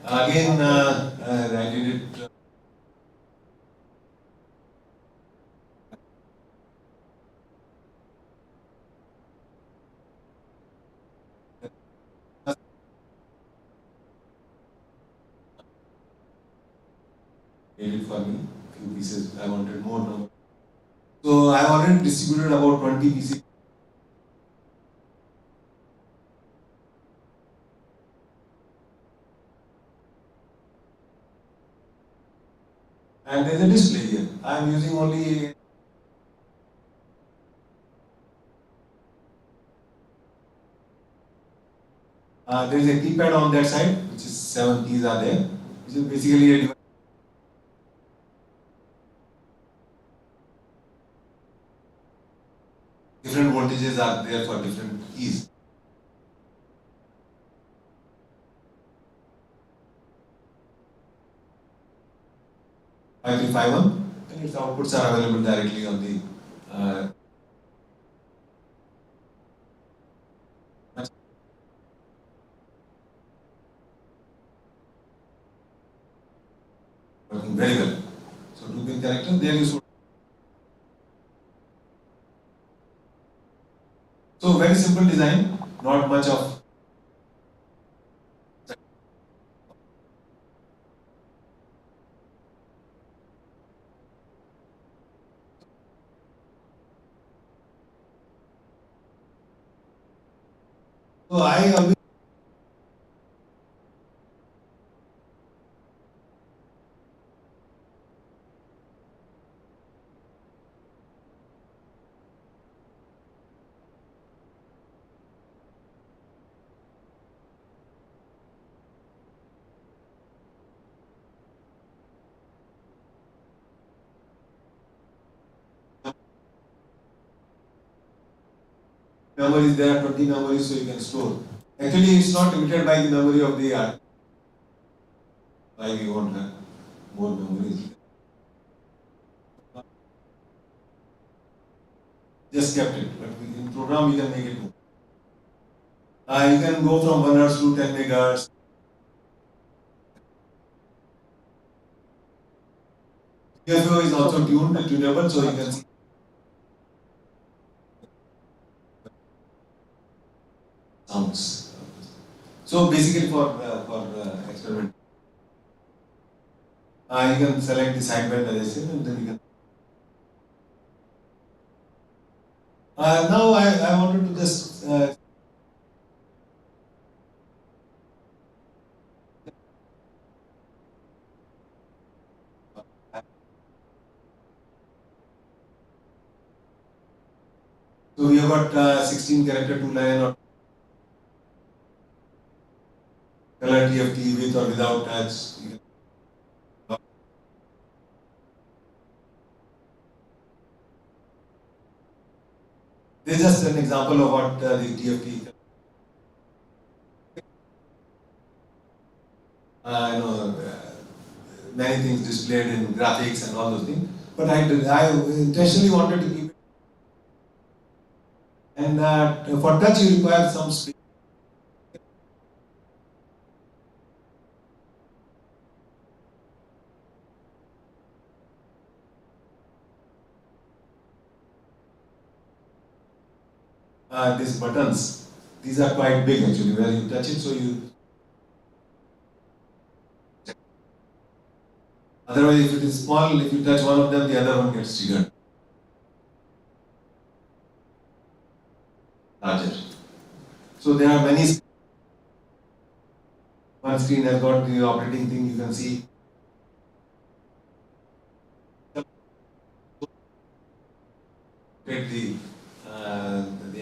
Again, I did it. Made it for me. Few pieces. I wanted more number. So I have already distributed about 20 PCB. And there's a display here. I am using only there is a keypad on that side, which is 7 keys are there, which is basically a device. Different voltages are there for different keys. 5351, and its outputs are available directly on the working very well. So 2-pin connector, there you should. So very simple design, not much of. So I always. Memories, there are 20 memories, so you can store. Actually, it's not limited by the memory of the art. Why we want more memories. Just kept it, but in program you can make it more. You can go from 1 hertz to 10 megahertz. TFO is also tunable, so you can see sounds. So basically for experiment, you can select the sideband as I said, and then you can. Now I wanted to just so we have got 16 character 2 line or color TFT with or without touch. This is just an example of what the TFT. I know many things displayed in graphics and all those things, but I intentionally wanted to keep it. And for touch, you require some space. These buttons, these are quite big actually, where you touch it, so you. Otherwise, if it is small, if you touch one of them, the other one gets triggered. Larger. So there are many. One screen has got the operating thing, you can see. Get the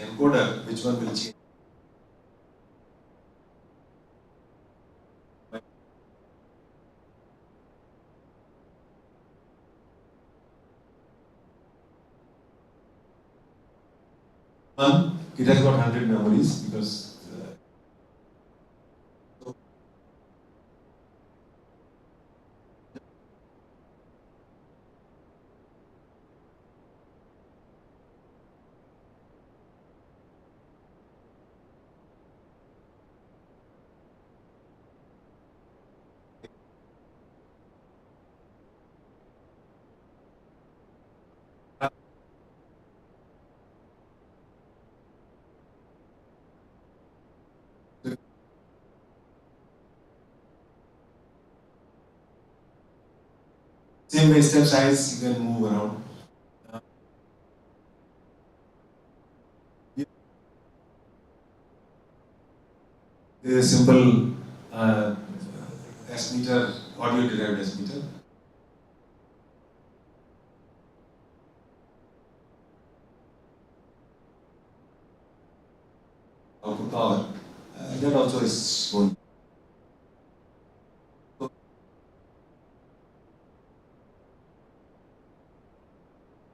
encoder, which one will change. One, it has got 100 memories because. Same way, step size, you can move around. is a simple S meter, audio derived S meter. Output power. That also is shown. So,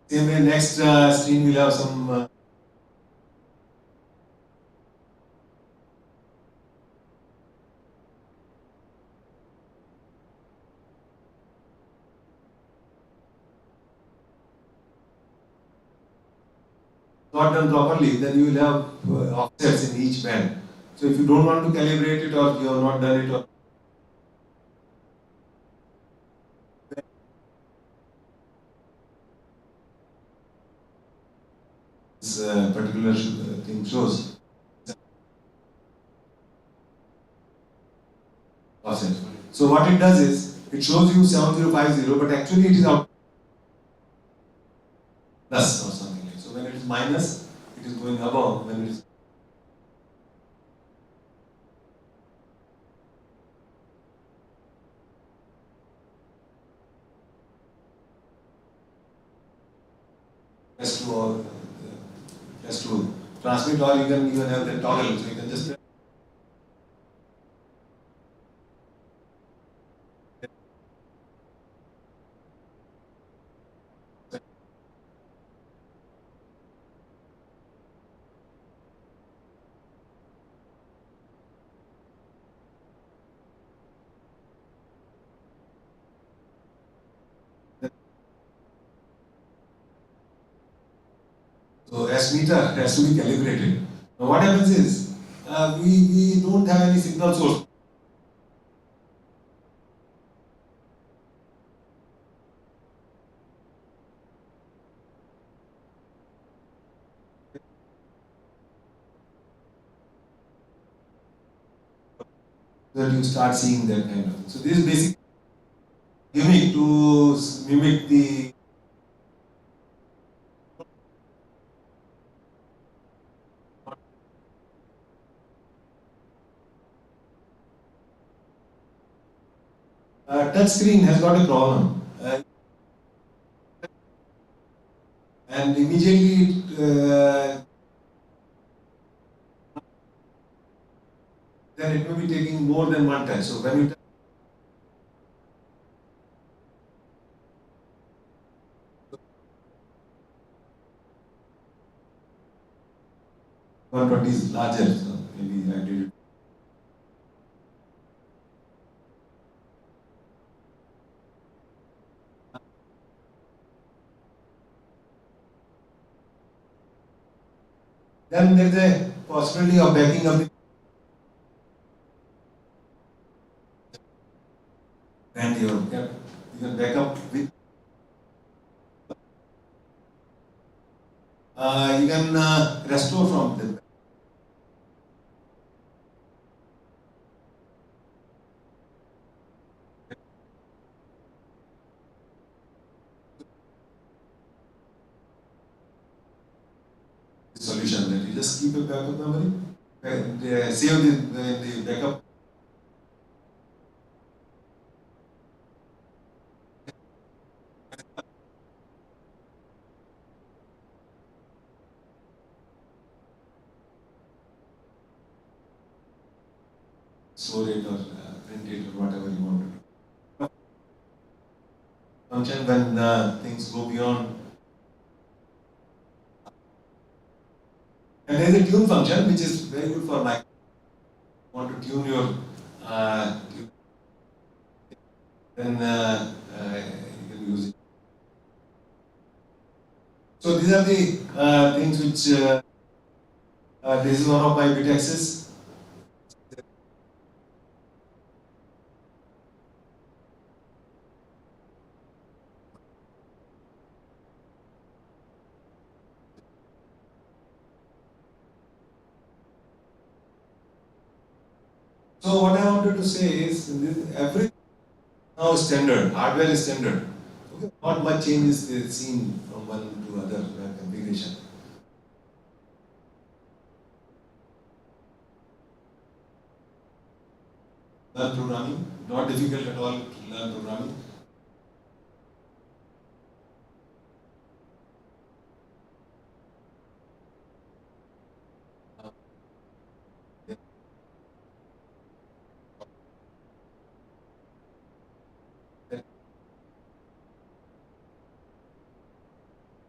same way, next screen will have some. Not done properly, then you will have offsets in each band. So if you don't want to calibrate it or you have not done it, or this particular thing shows offset. So what it does is it shows you 7050, but actually it is out plus or something like. So when it is minus, it is going above. When it is has to or has to transmit, or you can even have the toggle, so you can just so S meter has to be calibrated. Now what happens is we don't have any signal source. That you start seeing that kind of thing. So this is basically unique to mimic the touch screen has got a problem, and immediately then it may be taking more than one touch. So when you touch 120 is larger, so maybe I did it. Then there is a possibility of backing up the and you can back up with you can restore from the solution that you just keep a backup memory and save the backup. Store it or print it or whatever you want to do. Function when things go beyond. And there is a tune function which is very good for mic. Want to tune your then you can use it. So these are the things which this is one of my bit axes. So what I wanted to say is every now standard, hardware is standard. Okay, not much change is seen from one to other configuration. learn programming. Not difficult at all to learn programming.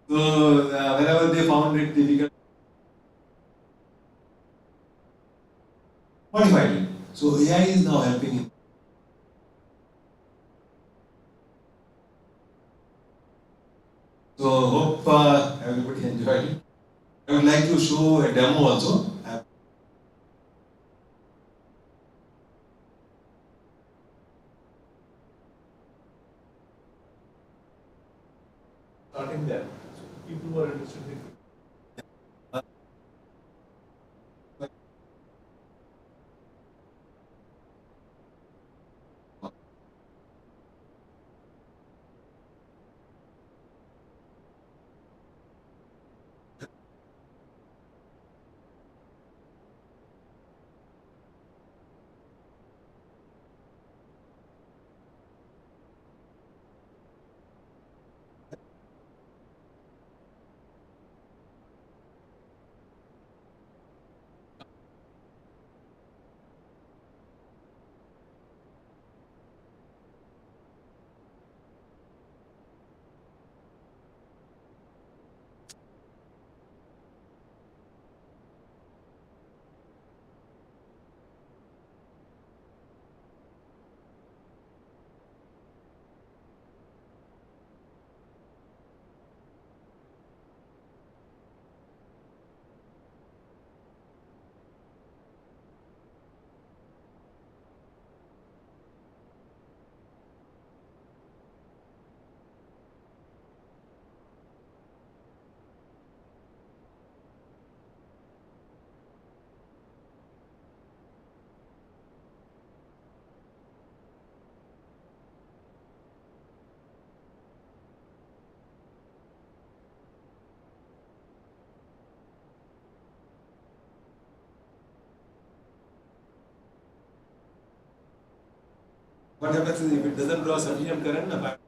So whenever they found it difficult, modified it. So AI is now helping him. So hope everybody enjoyed it. I would like to show a demo also. Starting there. So people who are interested in What happens is if it doesn't draw sufficient current,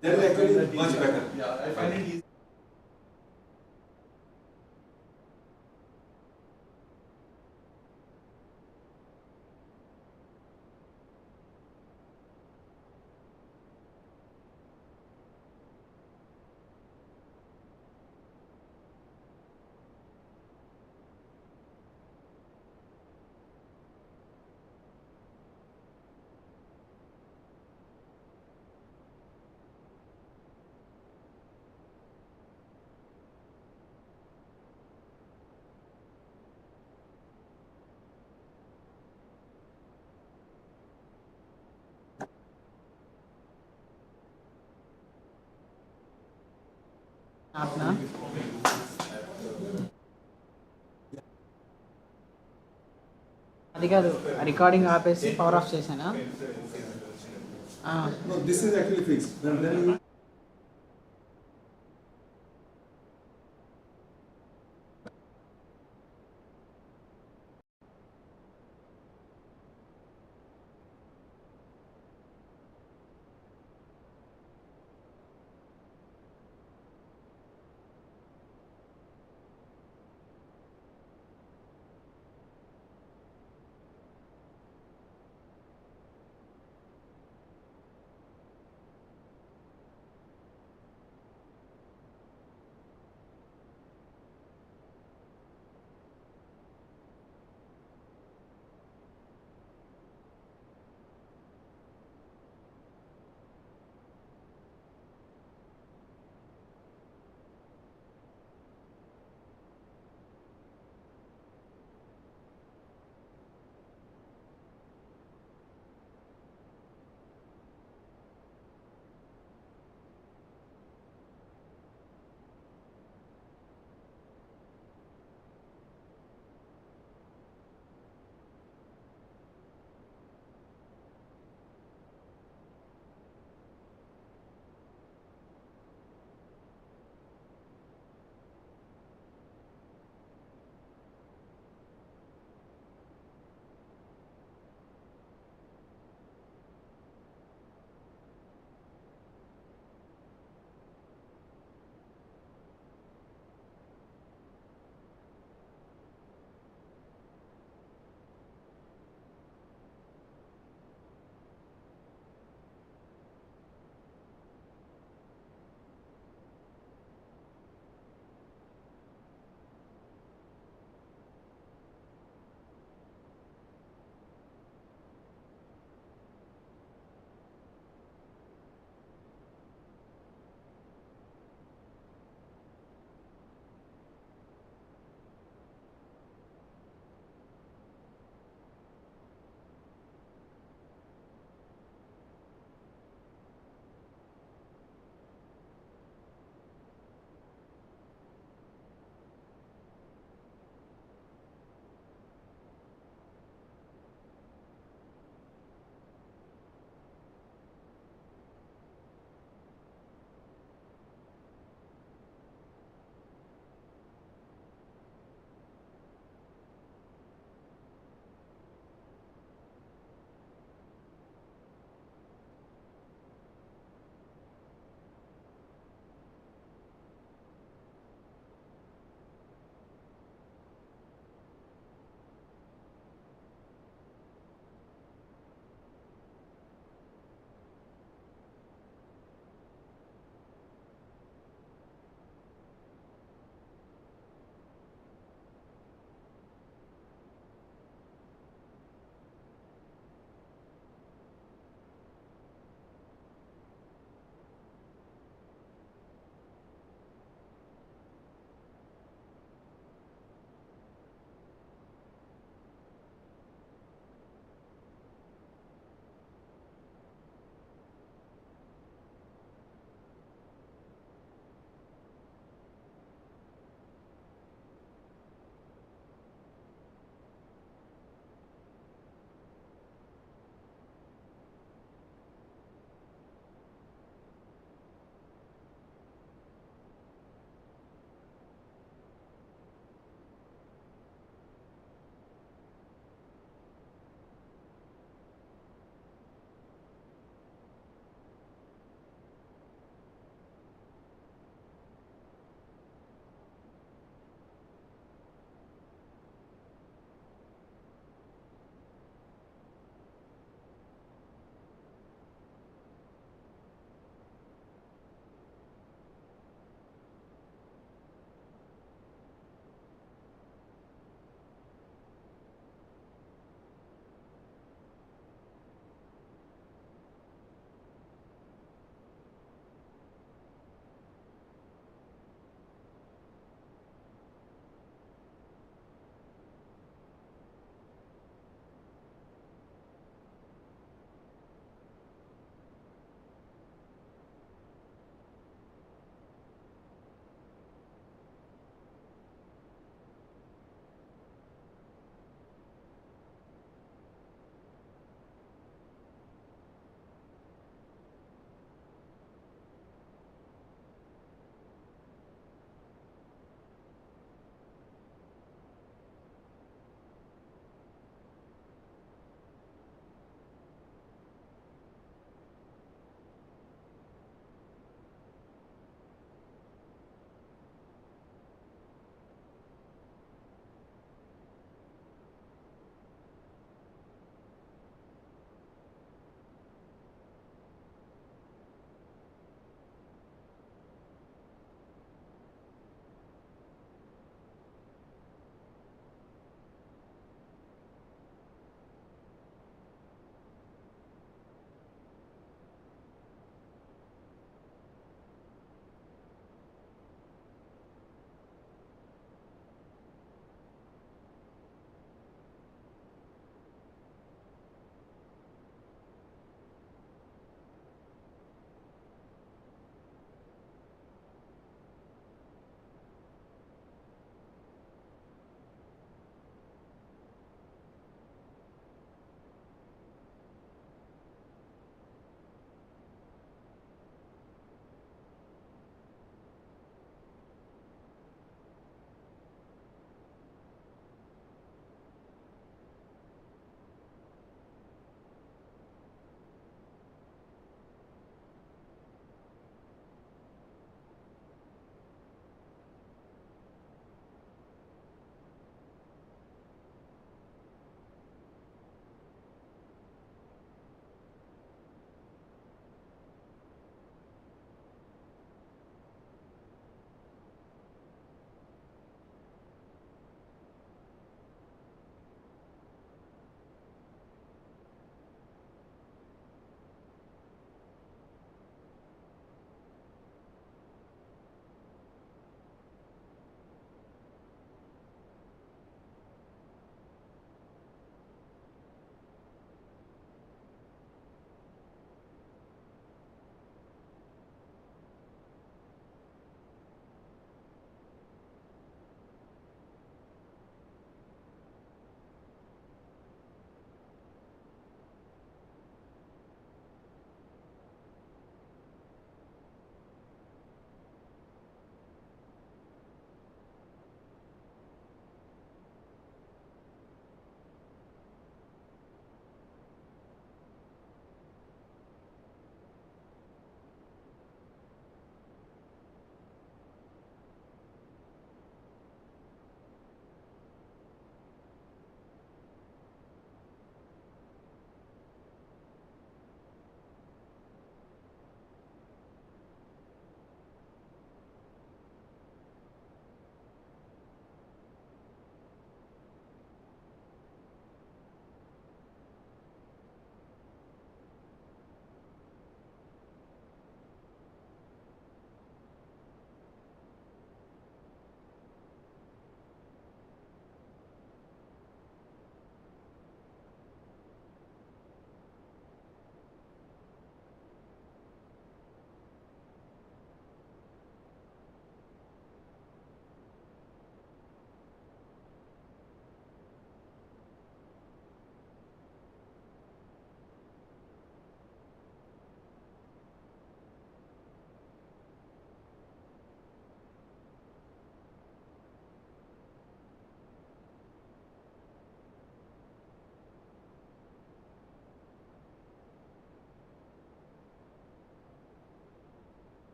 that is actually much better. Yeah, I find it easy. ఆప్నా అది కాదు recording ఆపేసి power of చేశానా No, this is actually fixed. Then you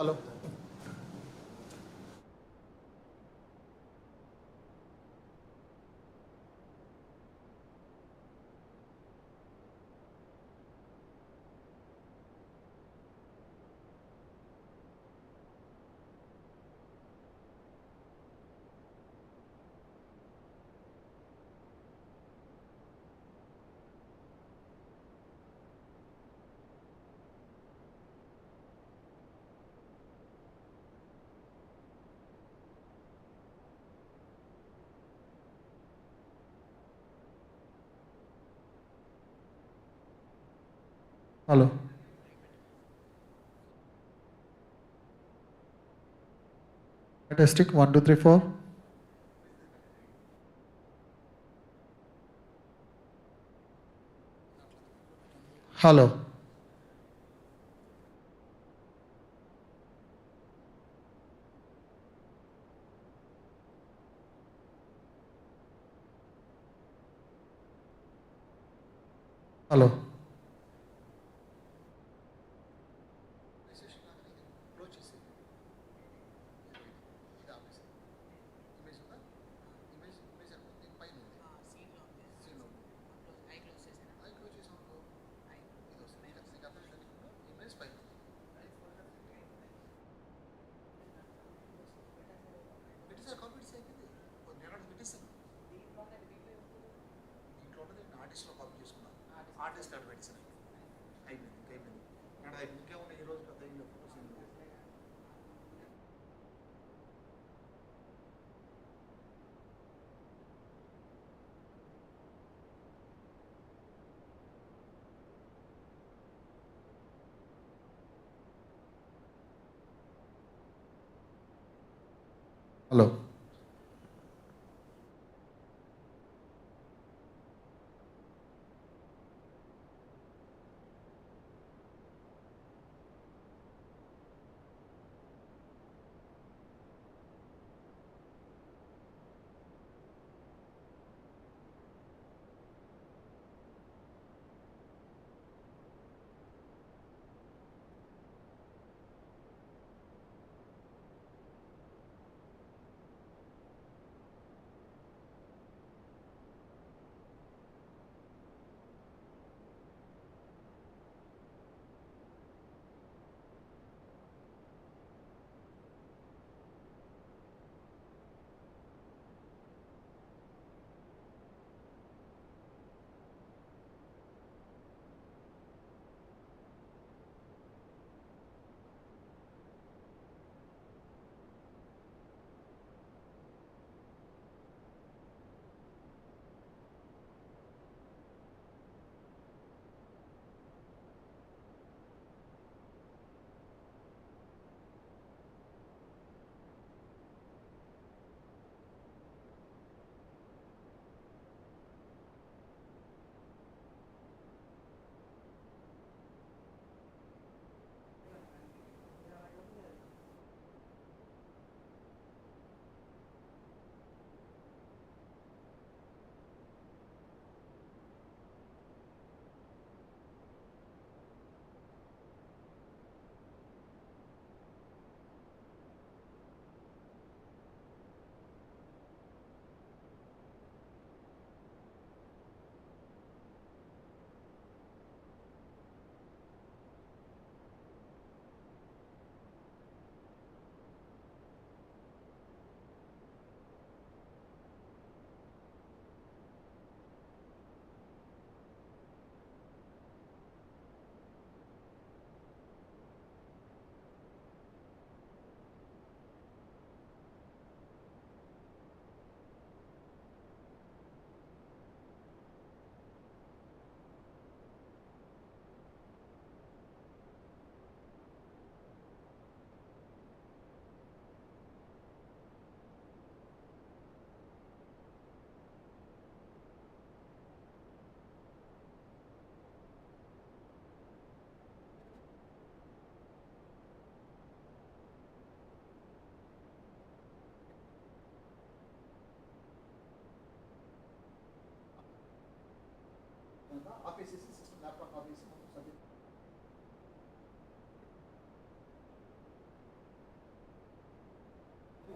Hello. Hello. Testing 1, 2, 3, 4. Hello. Hello. Hello.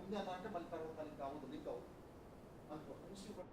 ఉంది అన్న అంటే మళ్ళీ తర్వాత మళ్ళీ కావద్దు లింక్ అవ్వదు అందుకోసం institute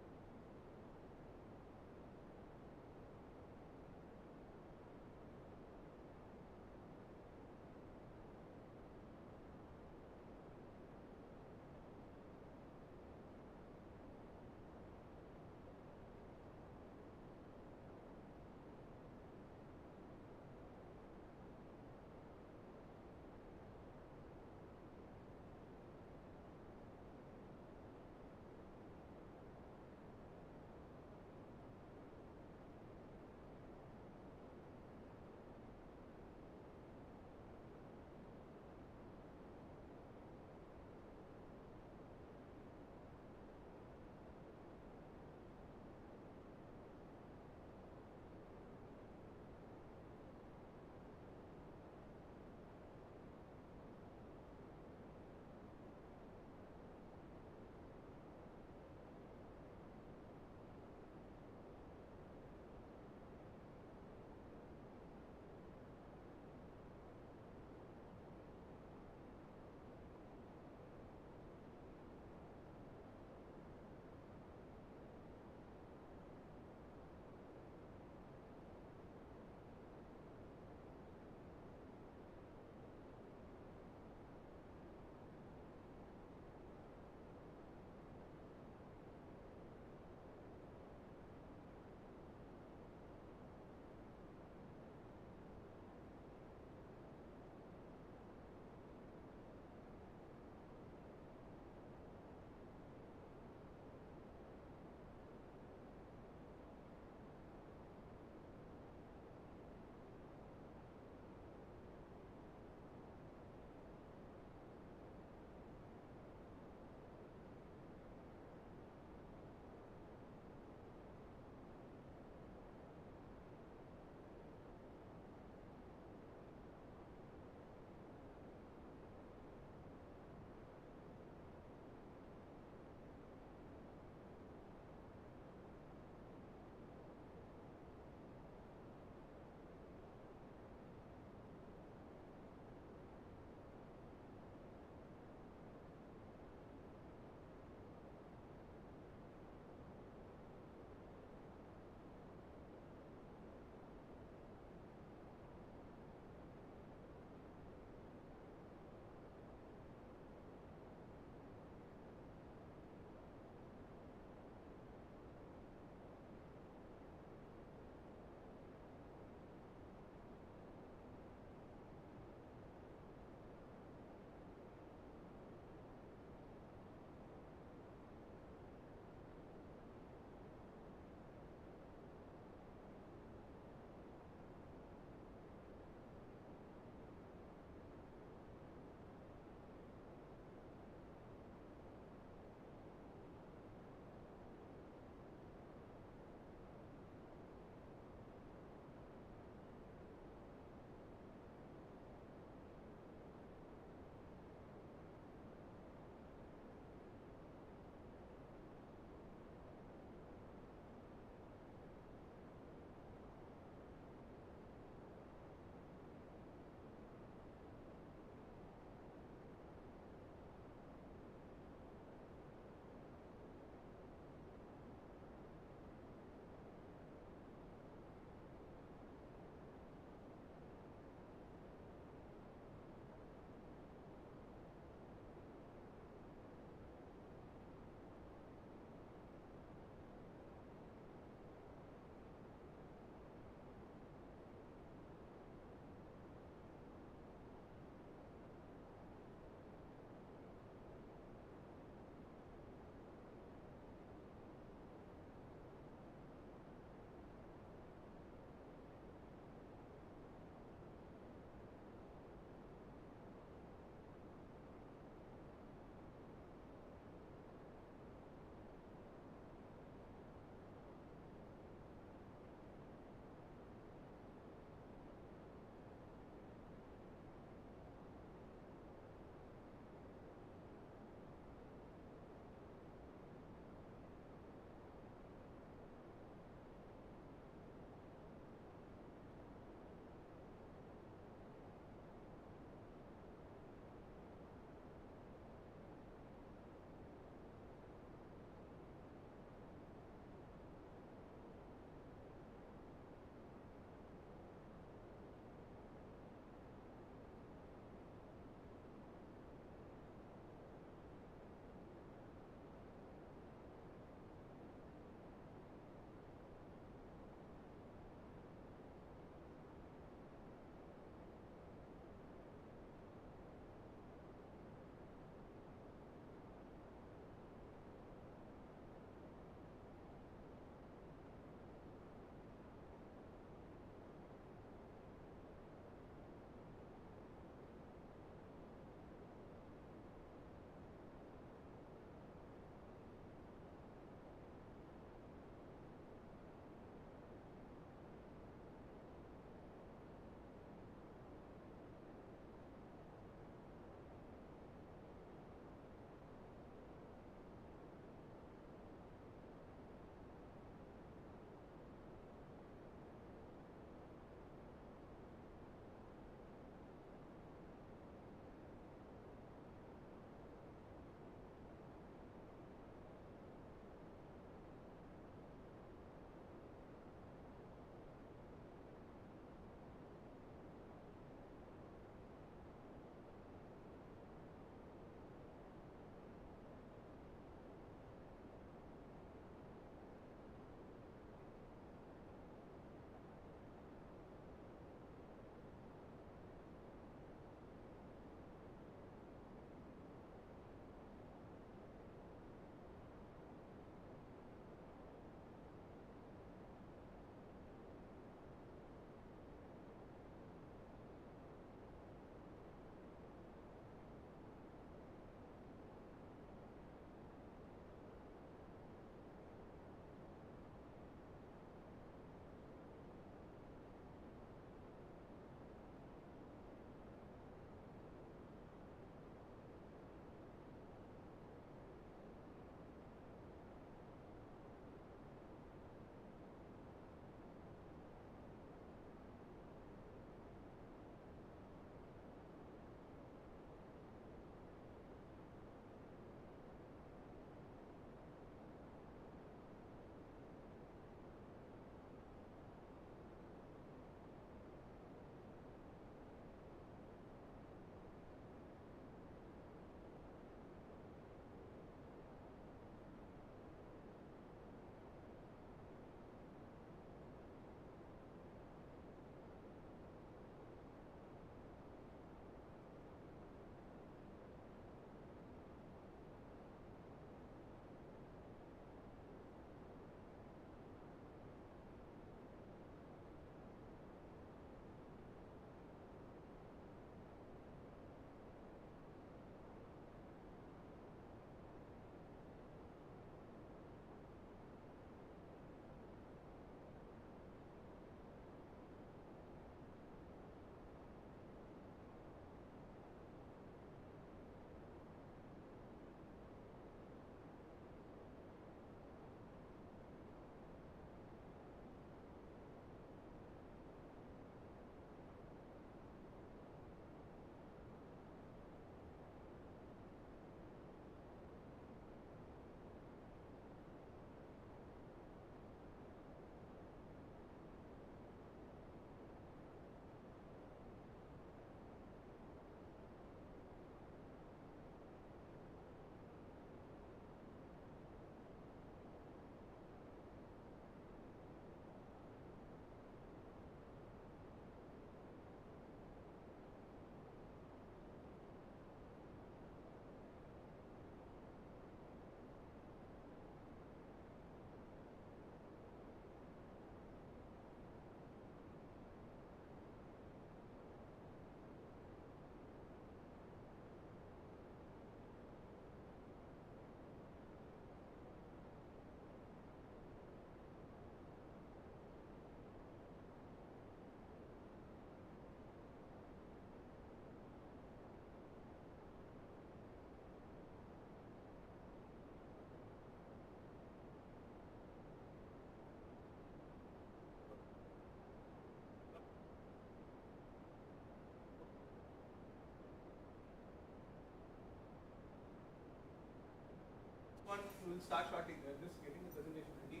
we'll start shorting. Just getting the presentation ready.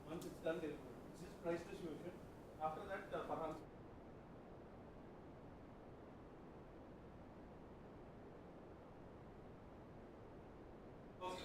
Once it's done, this is price distribution. After that, Farhan. Okay.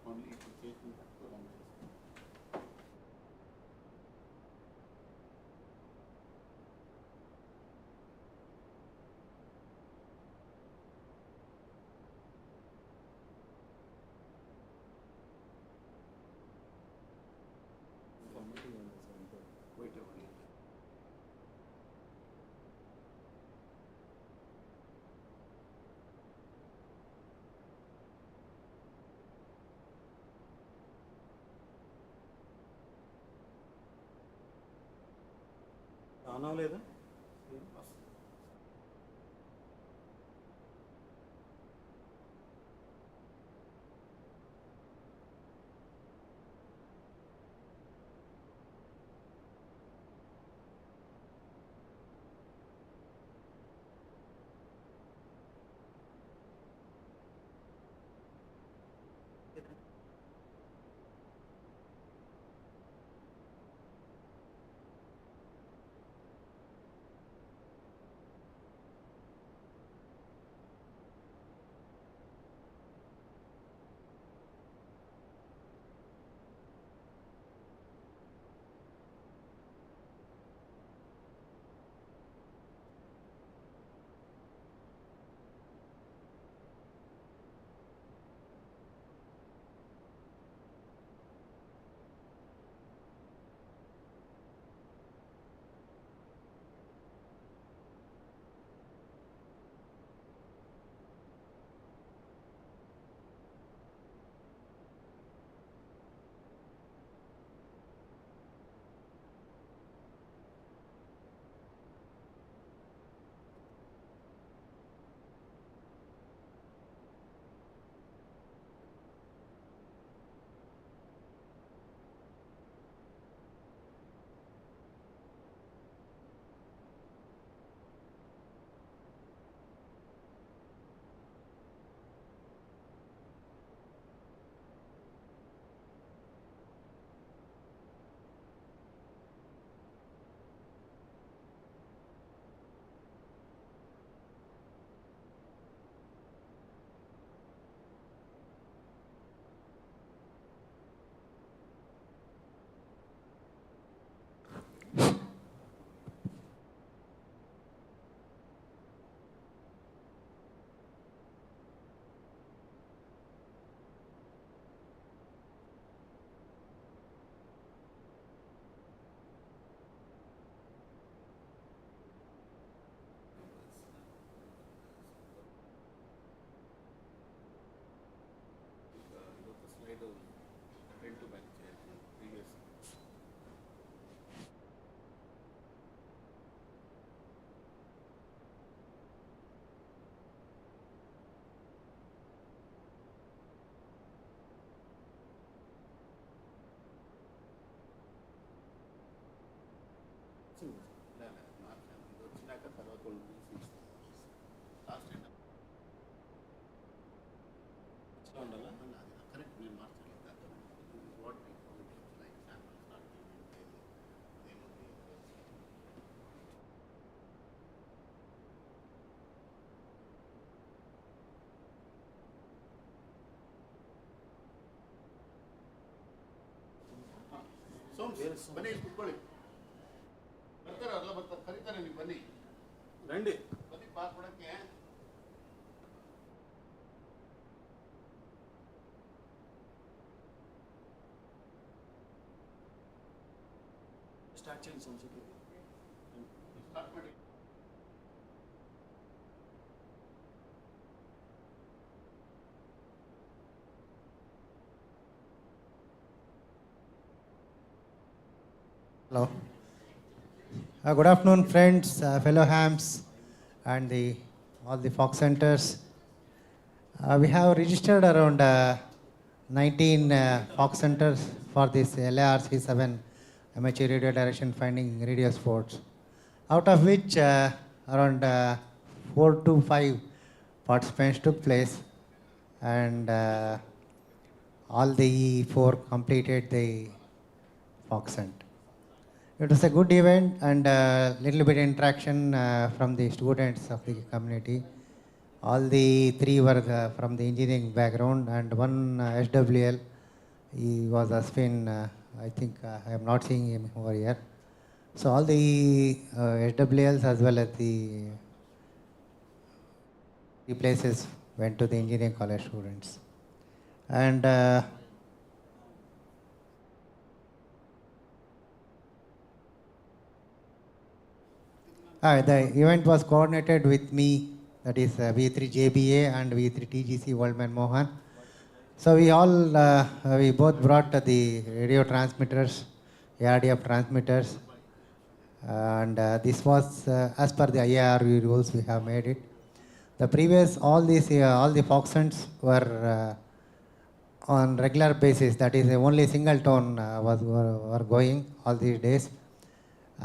Only to take me back to languages. Wait a minute. On అవ్వలేదా slide front to back previous. వచ్చినాక తర్వాత last ఉండాలా correct నేను మార్చలేదు what like sample start అదేముంది ಬನ್ನಿ ಕುತ್ಕೊಳ್ಳಿ. ಬರ್ತಾರೆ ಅಲ್ಲ ಬರ್ತಾರೆ, ಕರೀತಾರೆ ನೀವು ಬನ್ನಿ. ರಂಡಿ. ಬನ್ನಿ ಪಾಸ್ ಕೊಡಕ್ಕೆ. ಸ್ಟಾರ್ಟ್ ಮಾಡಿ. Hello. Good afternoon, friends, fellow hams, and all the Fox centers. We have registered around 19 Fox centers for this LARC 7 amateur radio direction finding radio sports, out of which around 4 to 5 participants took place, and all the 4 completed the Fox center. It was a good event and a little bit interaction from the students of the community. All the 3 were from the engineering background, and one SWL, he was Aswin, I think I am not seeing him over here. So all the SWLs as well as the places went to the engineering college students. And the event was coordinated with me, that is V3JBA and V3TGC Worldman Mohan. So we both brought the radio transmitters, ARDF transmitters, and this was as per the IARV rules we have made it. The previous, all the Foxhunters were on regular basis, that is only single tone were going all these days,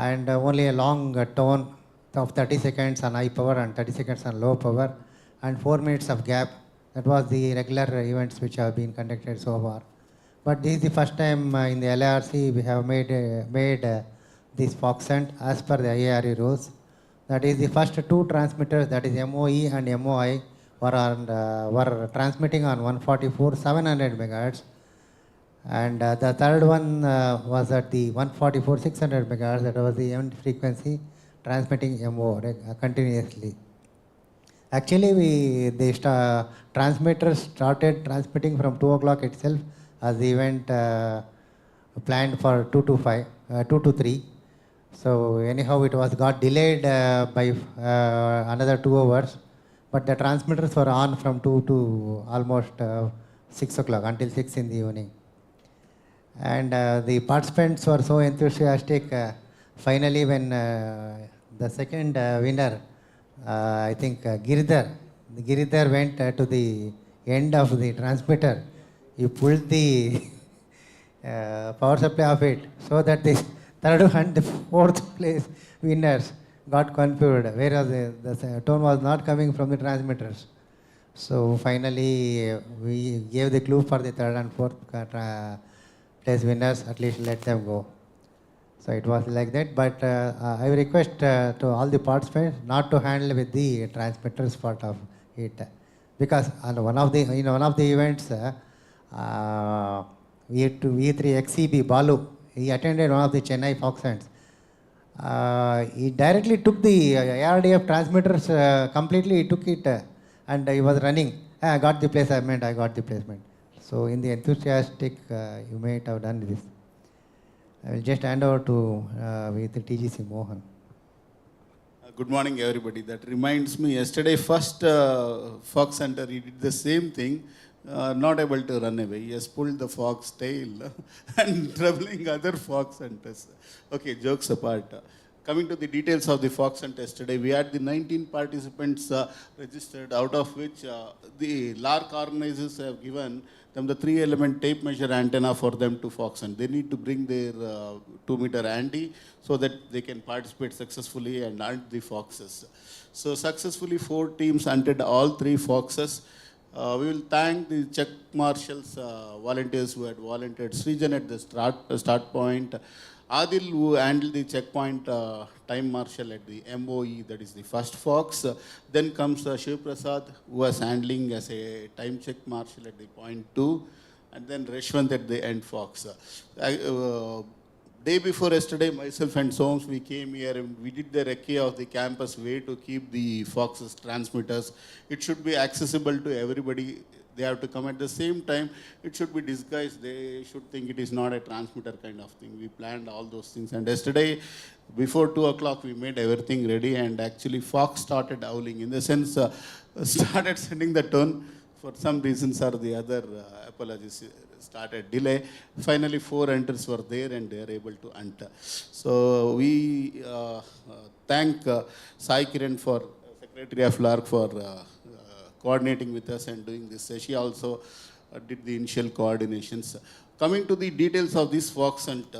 and only a long tone of 30 seconds on high power and 30 seconds on low power, and 4 minutes of gap. That was the regular events which have been conducted so far. But this is the first time in the LRC we have made this Foxhunt as per the IARE rules. That is the first 2 transmitters, that is MOE and MOI, were transmitting on 144 700 megahertz, and the third one was at the 144 600 megahertz. That was the event frequency transmitting MO continuously. Actually, the transmitters started transmitting from 2 o'clock itself, as the event planned for 2 to 3. So anyhow, it got delayed by another 2 hours. But the transmitters were on from 2 to almost 6 o'clock, until 6 in the evening. And the participants were so enthusiastic. Finally, when the second winner, I think Giridhar went to the end of the transmitter. He pulled the power supply of it, so that the third and the 4th place winners got confused, whereas the tone was not coming from the transmitters. So finally, we gave the clue for the 3rd and 4th place winners. At least let them go. So it was like that. But I request to all the participants not to handle with the transmitters part of it, because on one of the events, V3XCB Balu, he attended one of the Chennai Foxhunters. He directly took the ARDF transmitters completely. He took it and he was running. I got the placement. I got the placement. So in the enthusiastic, you might have done this. I will just hand over to with TGC Mohan. Good morning, everybody. That reminds me, yesterday first fox hunter, he did the same thing, not able to run away. He has pulled the fox tail and troubling other fox hunters. Okay, jokes apart. Coming to the details of the fox hunt yesterday, we had the 19 participants registered, out of which the LARC organizers have given them the 3-element tape measure antenna for them to fox hunt. They need to bring their 2-meter ante so that they can participate successfully and hunt the foxes. So successfully 4 teams hunted all 3 foxes. We will thank the check marshals, volunteers who had volunteered, Srijan at the start point, Adil who handled the checkpoint time marshal at the MOE, that is the first fox. Then comes Shiv Prasad, who was handling as a time check marshal at the point 2, and then Reshwant at the end fox. Day before yesterday, myself and Soms, we came here and we did the recce of the campus way to keep the Fox's transmitters. It should be accessible to everybody. They have to come at the same time. It should be disguised. They should think it is not a transmitter kind of thing. We planned all those things. And yesterday, before 2 o'clock, we made everything ready. And actually, Fox started howling. In the sense, started sending the tone. For some reasons or the other, apologies, started delay. Finally, 4 hunters were there and they are able to hunt. So we thank Sai Kiran for Secretary of LARC for coordinating with us and doing this. She also did the initial coordinations. Coming to the details of this fox hunt,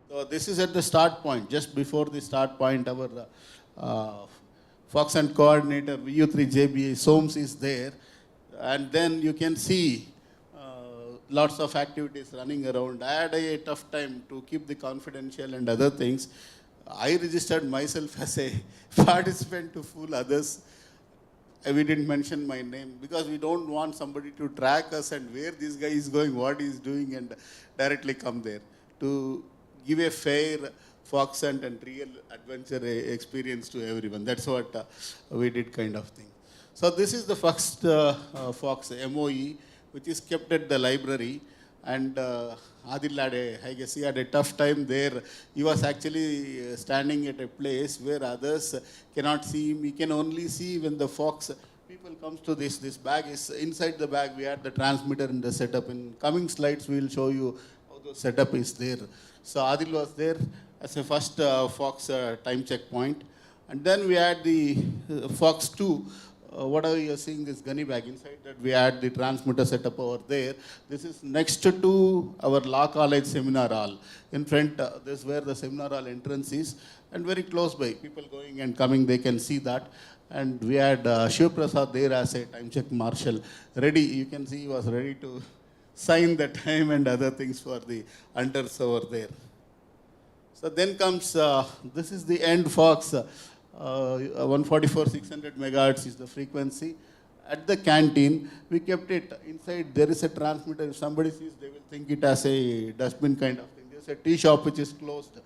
so this is at the start point. Just before the start point, our Fox and coordinator VU3JBA Soms is there, and then you can see lots of activities running around. I had a tough time to keep the confidential and other things. I registered myself as a participant to fool others. We didn't mention my name because we don't want somebody to track us and where this guy is going, what he is doing, and directly come there. To give a fair fox hunt and real adventure experience to everyone. That's what we did, kind of thing. So this is the first fox MOE, which is kept at the library. And Adil had I guess he had a tough time there. He was actually standing at a place where others cannot see him. He can only see when the fox people comes to this. This bag is inside the bag. We had the transmitter in the setup. In coming slides, we will show you how the setup is there. So Adil was there as a first Fox time checkpoint. And then we had the Fox 2. Whatever you are seeing, this gunny bag inside that, we had the transmitter setup over there. This is next to our law college seminar hall. In front, this is where the seminar hall entrance is. And very close by, people going and coming, they can see that. And we had Shiv Prasad there as a time check marshal. Ready, you can see he was ready to sign the time and other things for the hunters over there. So then comes, this is the end Fox. 144 600 megahertz is the frequency. At the canteen, we kept it inside. There is a transmitter. If somebody sees, they will think it as a dustbin kind of thing. There's a tea shop which is closed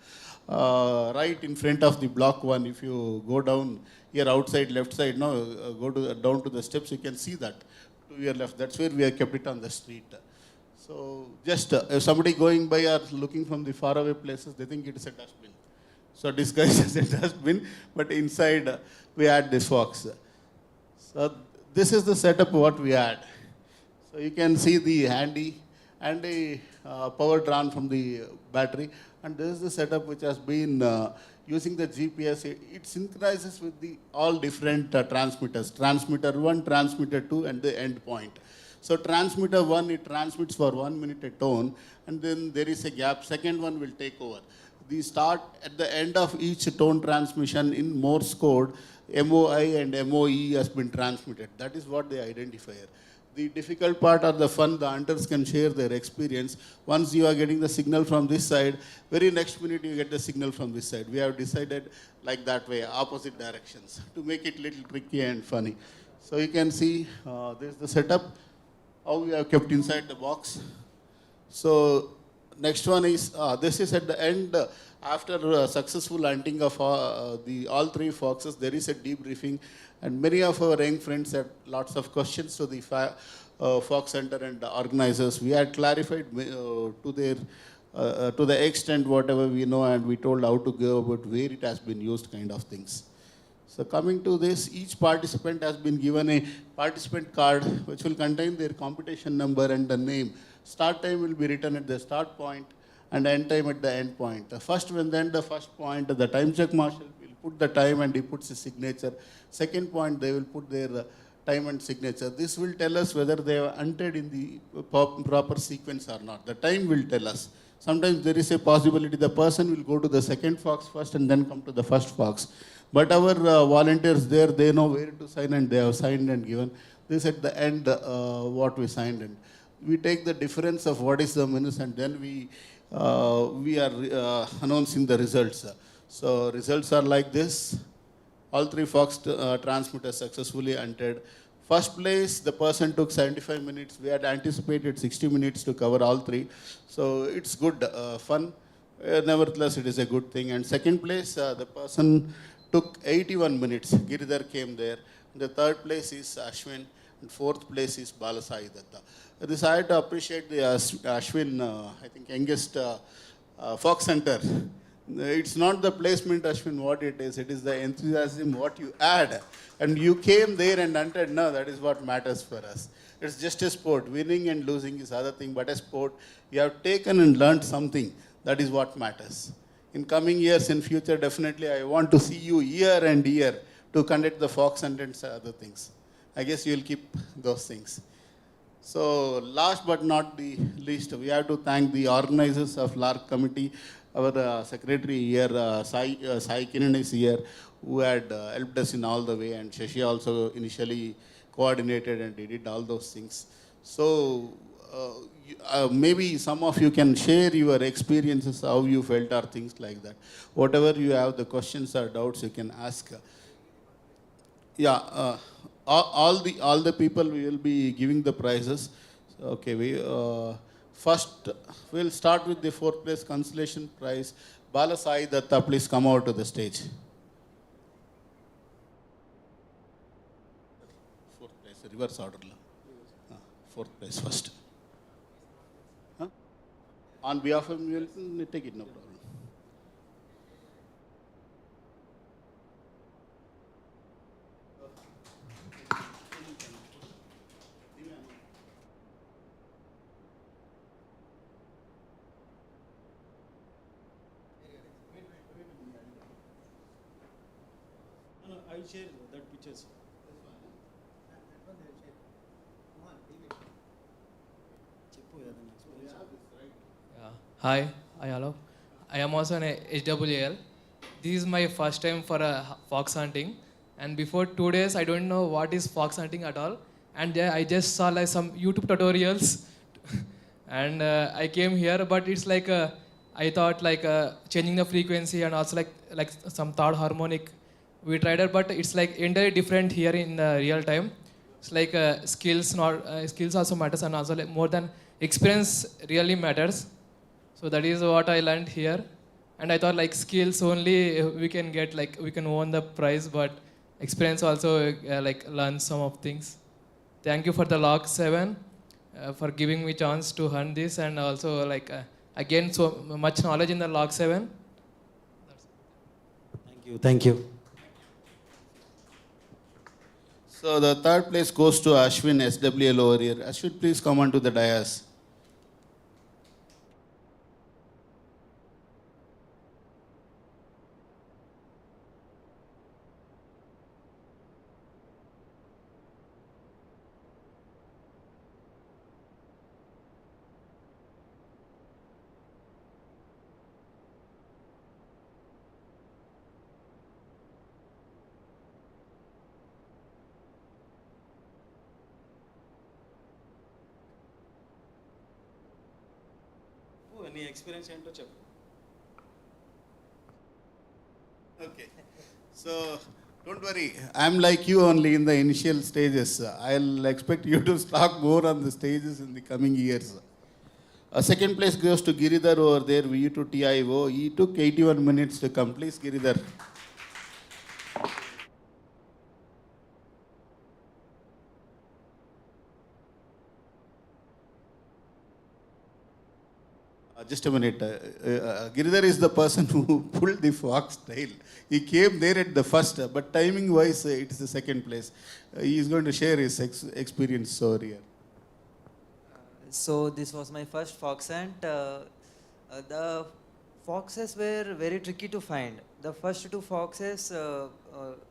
right in front of the block 1. If you go down here outside left side, no, go to down to the steps, you can see that to your left. That's where we have kept it on the street. So just if somebody going by or looking from the faraway places, they think it is a dustbin. So disguised as a dustbin, but inside we had this fox. So this is the setup what we had. So you can see the handy and a power drawn from the battery. And this is the setup which has been using the GPS. It synchronizes with the all different transmitters. Transmitter 1, transmitter 2, and the end point. So transmitter 1, it transmits for 1 minute a tone, and then there is a gap. Second one will take over. The start at the end of each tone transmission in Morse code, MOI and MOE has been transmitted. That is what the identifier. The difficult part or the fun, the hunters can share their experience. Once you are getting the signal from this side, very next minute you get the signal from this side. We have decided like that way, opposite directions, to make it little tricky and funny. So you can see this is the setup, how we have kept inside the box. So next one is, this is at the end, after successful hunting of all 3 foxes, there is a debriefing, and many of our young friends had lots of questions to the fox hunter and the organizers. We had clarified to the extent whatever we know, and we told how to go about where it has been used, kind of things. So coming to this, each participant has been given a participant card which will contain their competition number and the name. Start time will be written at the start point and end time at the end point. First, when then the first point, the time check marshal will put the time and he puts his signature. Second point, they will put their time and signature. This will tell us whether they have hunted in the proper sequence or not. The time will tell us. Sometimes there is a possibility the person will go to the second fox first and then come to the first fox. But our volunteers there, they know where to sign and they have signed and given. This at the end what we signed, and we take the difference of what is the minutes and then we are announcing the results. So results are like this. All 3 fox transmitters successfully hunted. First place, the person took 75 minutes. We had anticipated 60 minutes to cover all three. So it's good, fun. Nevertheless, it is a good thing. And second place, the person took 81 minutes. Giridhar came there. The third place is Ashwin. And fourth place is Balasai Datta. This I had to appreciate the Ashwin, I think, youngest Fox Center. It's not the placement, Ashwin, what it is the enthusiasm, what you add. And you came there and entered, no, that is what matters for us. It's just a sport. Winning and losing is other thing, but a sport, you have taken and learned something. That is what matters. In coming years, in future, definitely I want to see you year and year to conduct the Fox and other things. I guess you will keep those things. So last but not the least, we have to thank the organizers of LARC committee, our secretary here, Sai Kiran is here, who had helped us in all the way, and Shashi also initially coordinated and did all those things. So maybe some of you can share your experiences, how you felt or things like that. Whatever you have, the questions or doubts, you can ask. Yeah, all the people we will be giving the prizes. Okay, first we'll start with the fourth place consolation prize. Bala Sai Datta, please come out to the stage. Fourth place, reverse order. Fourth place first. Huh? On behalf of me, we'll take it, no problem. I will share that pictures. Yeah. Hi, hello. I am also an HWL. This is my first time for a fox hunting, and before 2 days I don't know what is fox hunting at all, and I just saw like some YouTube tutorials, and I came here, but it's like I thought like changing the frequency and also like some third harmonic. We tried it, but it's like entirely different here in real time. It's like skills also matters, and also like more than experience really matters. So that is what I learned here, and I thought like skills only we can get, like we can win the prize, but experience also like learn some of things. Thank you for the log 7 for giving me chance to hunt this, and also like again so much knowledge in the log 7. Thank you. Thank you. So the third place goes to Ashwin, SWL over here. Ashwin, please come on to the dais. నీ experience ఏంటో చెప్పు. Okay. So don't worry. I'm like you only in the initial stages. I'll expect you to talk more on the stages in the coming years. Second place goes to Giridhar over there, VU to TIO. He took 81 minutes to come. Please, Giridhar. Just a minute. Giridhar is the person who pulled the fox tail. He came there at the first, but timing wise, it is the second place. He is going to share his experience over here. So this was my first fox hunt. The foxes were very tricky to find. The first two foxes,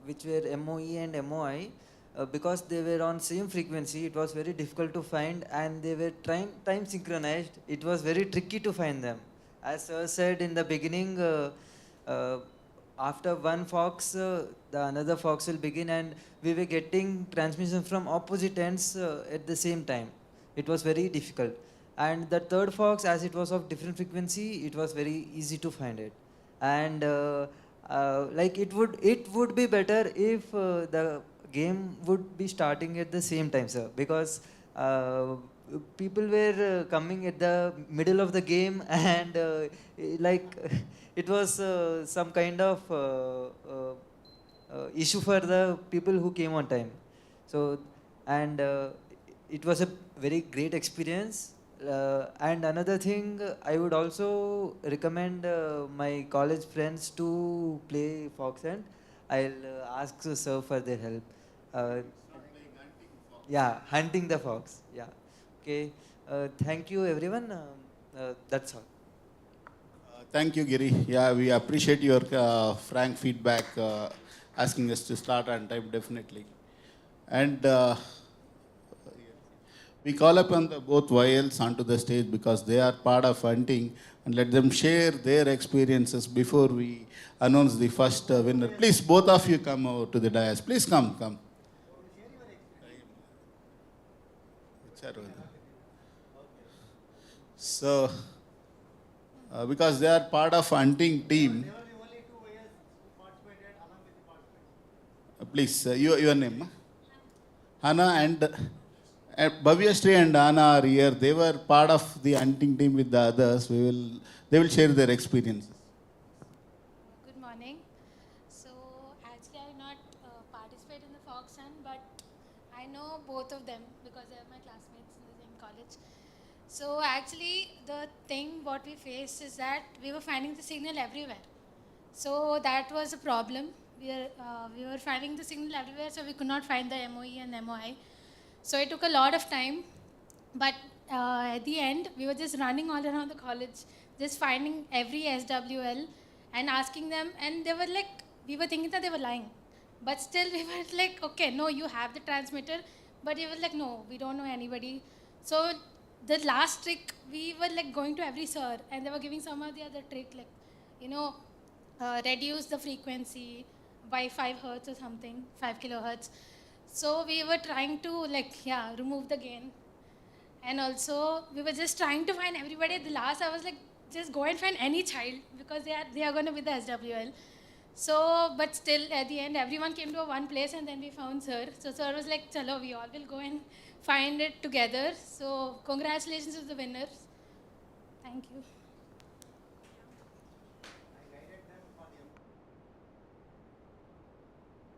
which were MOE and MOI, because they were on same frequency, it was very difficult to find, and they were time synchronized. It was very tricky to find them. As sir said in the beginning, after one fox, the another fox will begin, and we were getting transmission from opposite ends at the same time. It was very difficult. And the third fox, as it was of different frequency, it was very easy to find it. And like it would be better if the game would be starting at the same time, sir, because people were coming at the middle of the game and like it was some kind of issue for the people who came on time. So, and it was a very great experience. And another thing, I would also recommend my college friends to play Fox Hunt. I'll ask sir for their help. Uh, yeah, hunting the fox. Yeah. Okay. Thank you, everyone. That's all. Thank you, Giri. Yeah, we appreciate your frank feedback, asking us to start on time, definitely. And we call upon the both YLs onto the stage because they are part of hunting, and let them share their experiences before we announce the first winner. Please, both of you come over to the dais. Please come. So, because they are part of hunting team, please, your name? Hannah and Bhavyashree and Anna are here. They were part of the hunting team with the others. They will share their experiences. Good morning. So actually I not participate in the fox hunt, but I know both of them because they are my classmates in the same college. So actually the thing what we faced is that we were finding the signal everywhere. So that was a problem. We were finding the signal everywhere, so we could not find the MOE and MOI. So it took a lot of time, but at the end, we were just running all around the college, just finding every SWL and asking them, and they were like, we were thinking that they were lying. But still, we were like, okay, no, you have the transmitter. But we were like, no, we don't know anybody. So the last trick, we were like going to every sir, and they were giving some of the other trick, like, reduce the frequency by 5 hertz or something, 5 kilohertz. So we were trying to remove the gain. And also we were just trying to find everybody. At the last I was like, just go and find any child because they are going to be the SWL. So, but still at the end everyone came to one place and then we found sir. So sir was like, chalo, we all will go and find it together. So congratulations to the winners. Thank you.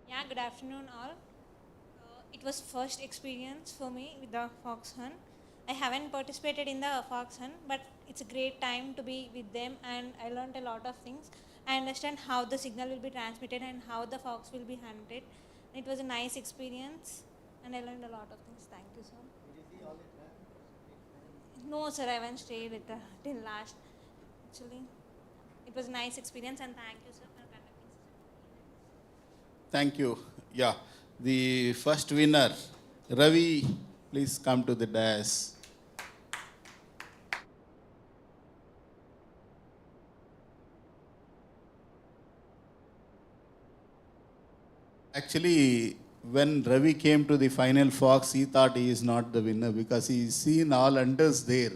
Yeah, good afternoon all. It was first experience for me with the fox hunt. I haven't participated in the fox hunt, but it's a great time to be with them and I learned a lot of things. I understand how the signal will be transmitted and how the fox will be hunted. It was a nice experience and I learned a lot of things. Thank you, sir. No, sir, I haven't stayed till last. Actually, it was a nice experience and thank you, sir, for conducting. Thank you. Yeah, the first winner, Ravi, please come to the dais. Actually, when Ravi came to the final fox, he thought he is not the winner because he's seen all hunters there.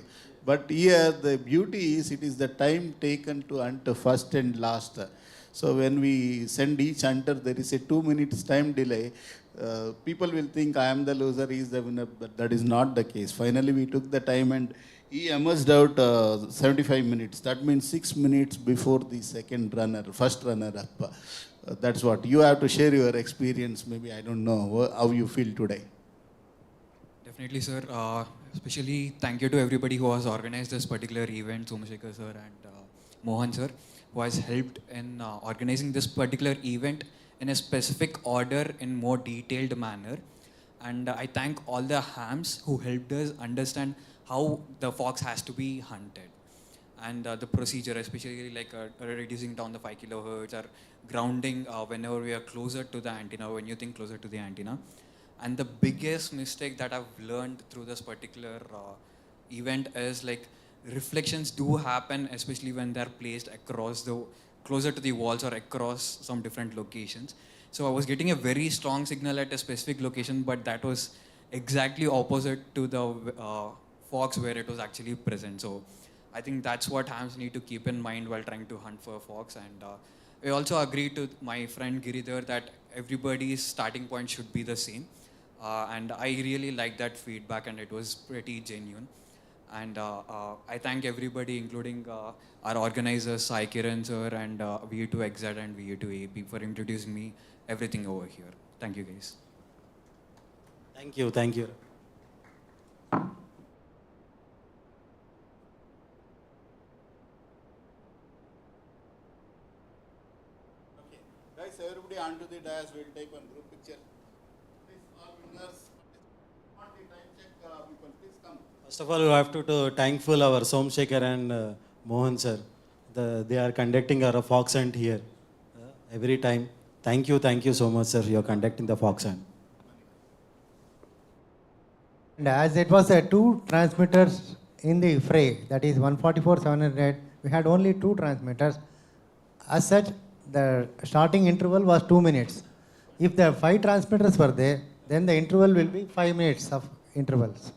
But here, the beauty is it is the time taken to hunt first and last. So when we send each hunter, there is a 2 minutes time delay. People will think I am the loser, he is the winner, but that is not the case. Finally, we took the time and he emerged out 75 minutes. That means 6 minutes before the first runner up. That's what. You have to share your experience. Maybe, I don't know, how you feel today. Definitely, sir. Especially thank you to everybody who has organized this particular event, Somashekar sir and Mohan sir, who has helped in organizing this particular event in a specific order in more detailed manner. And I thank all the hams who helped us understand how the fox has to be hunted. And the procedure, especially like reducing down the 5 kilohertz or grounding whenever we are closer to the antenna, when you think closer to the antenna. And the biggest mistake that I've learned through this particular event is like reflections do happen, especially when they're placed closer to the walls or across some different locations. So I was getting a very strong signal at a specific location, but that was exactly opposite to the fox where it was actually present. So I think that's what hams need to keep in mind while trying to hunt for a fox. And I also agree to my friend Giridhar that everybody's starting point should be the same. And I really like that feedback, and it was pretty genuine. And I thank everybody, including our organizers, Sai Kiran sir, and VU2XZ and VU2AP for introducing me everything over here. Thank you, guys. Thank you, thank you. Okay, guys, everybody onto the dais. We'll take one group picture. Please, all winners. On the time check, people, please come. First of all, we have to thankful our Somsekhar and Mohan sir. They are conducting our fox hunt here every time. Thank you so much, sir. You are conducting the fox hunt. And as it was two transmitters in the fray, that is 144-700, we had only two transmitters. As such, the starting interval was 2 minutes. If the 5 transmitters were there, then the interval will be 5 minutes of intervals.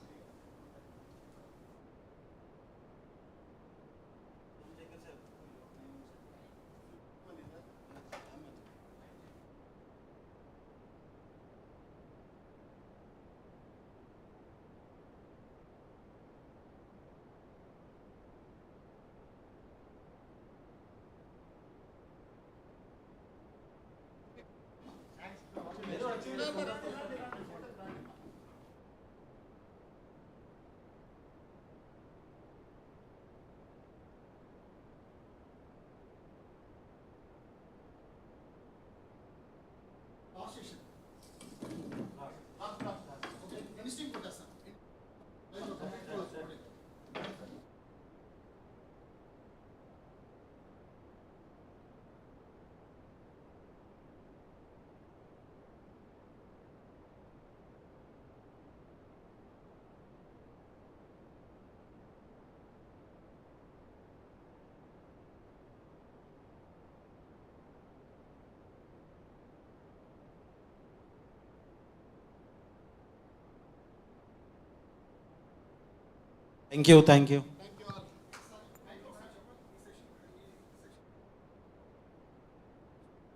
Thank you, thank you.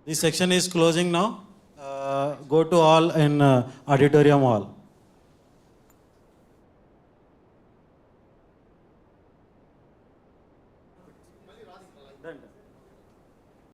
This section is closing now. Go to all in auditorium hall. Done.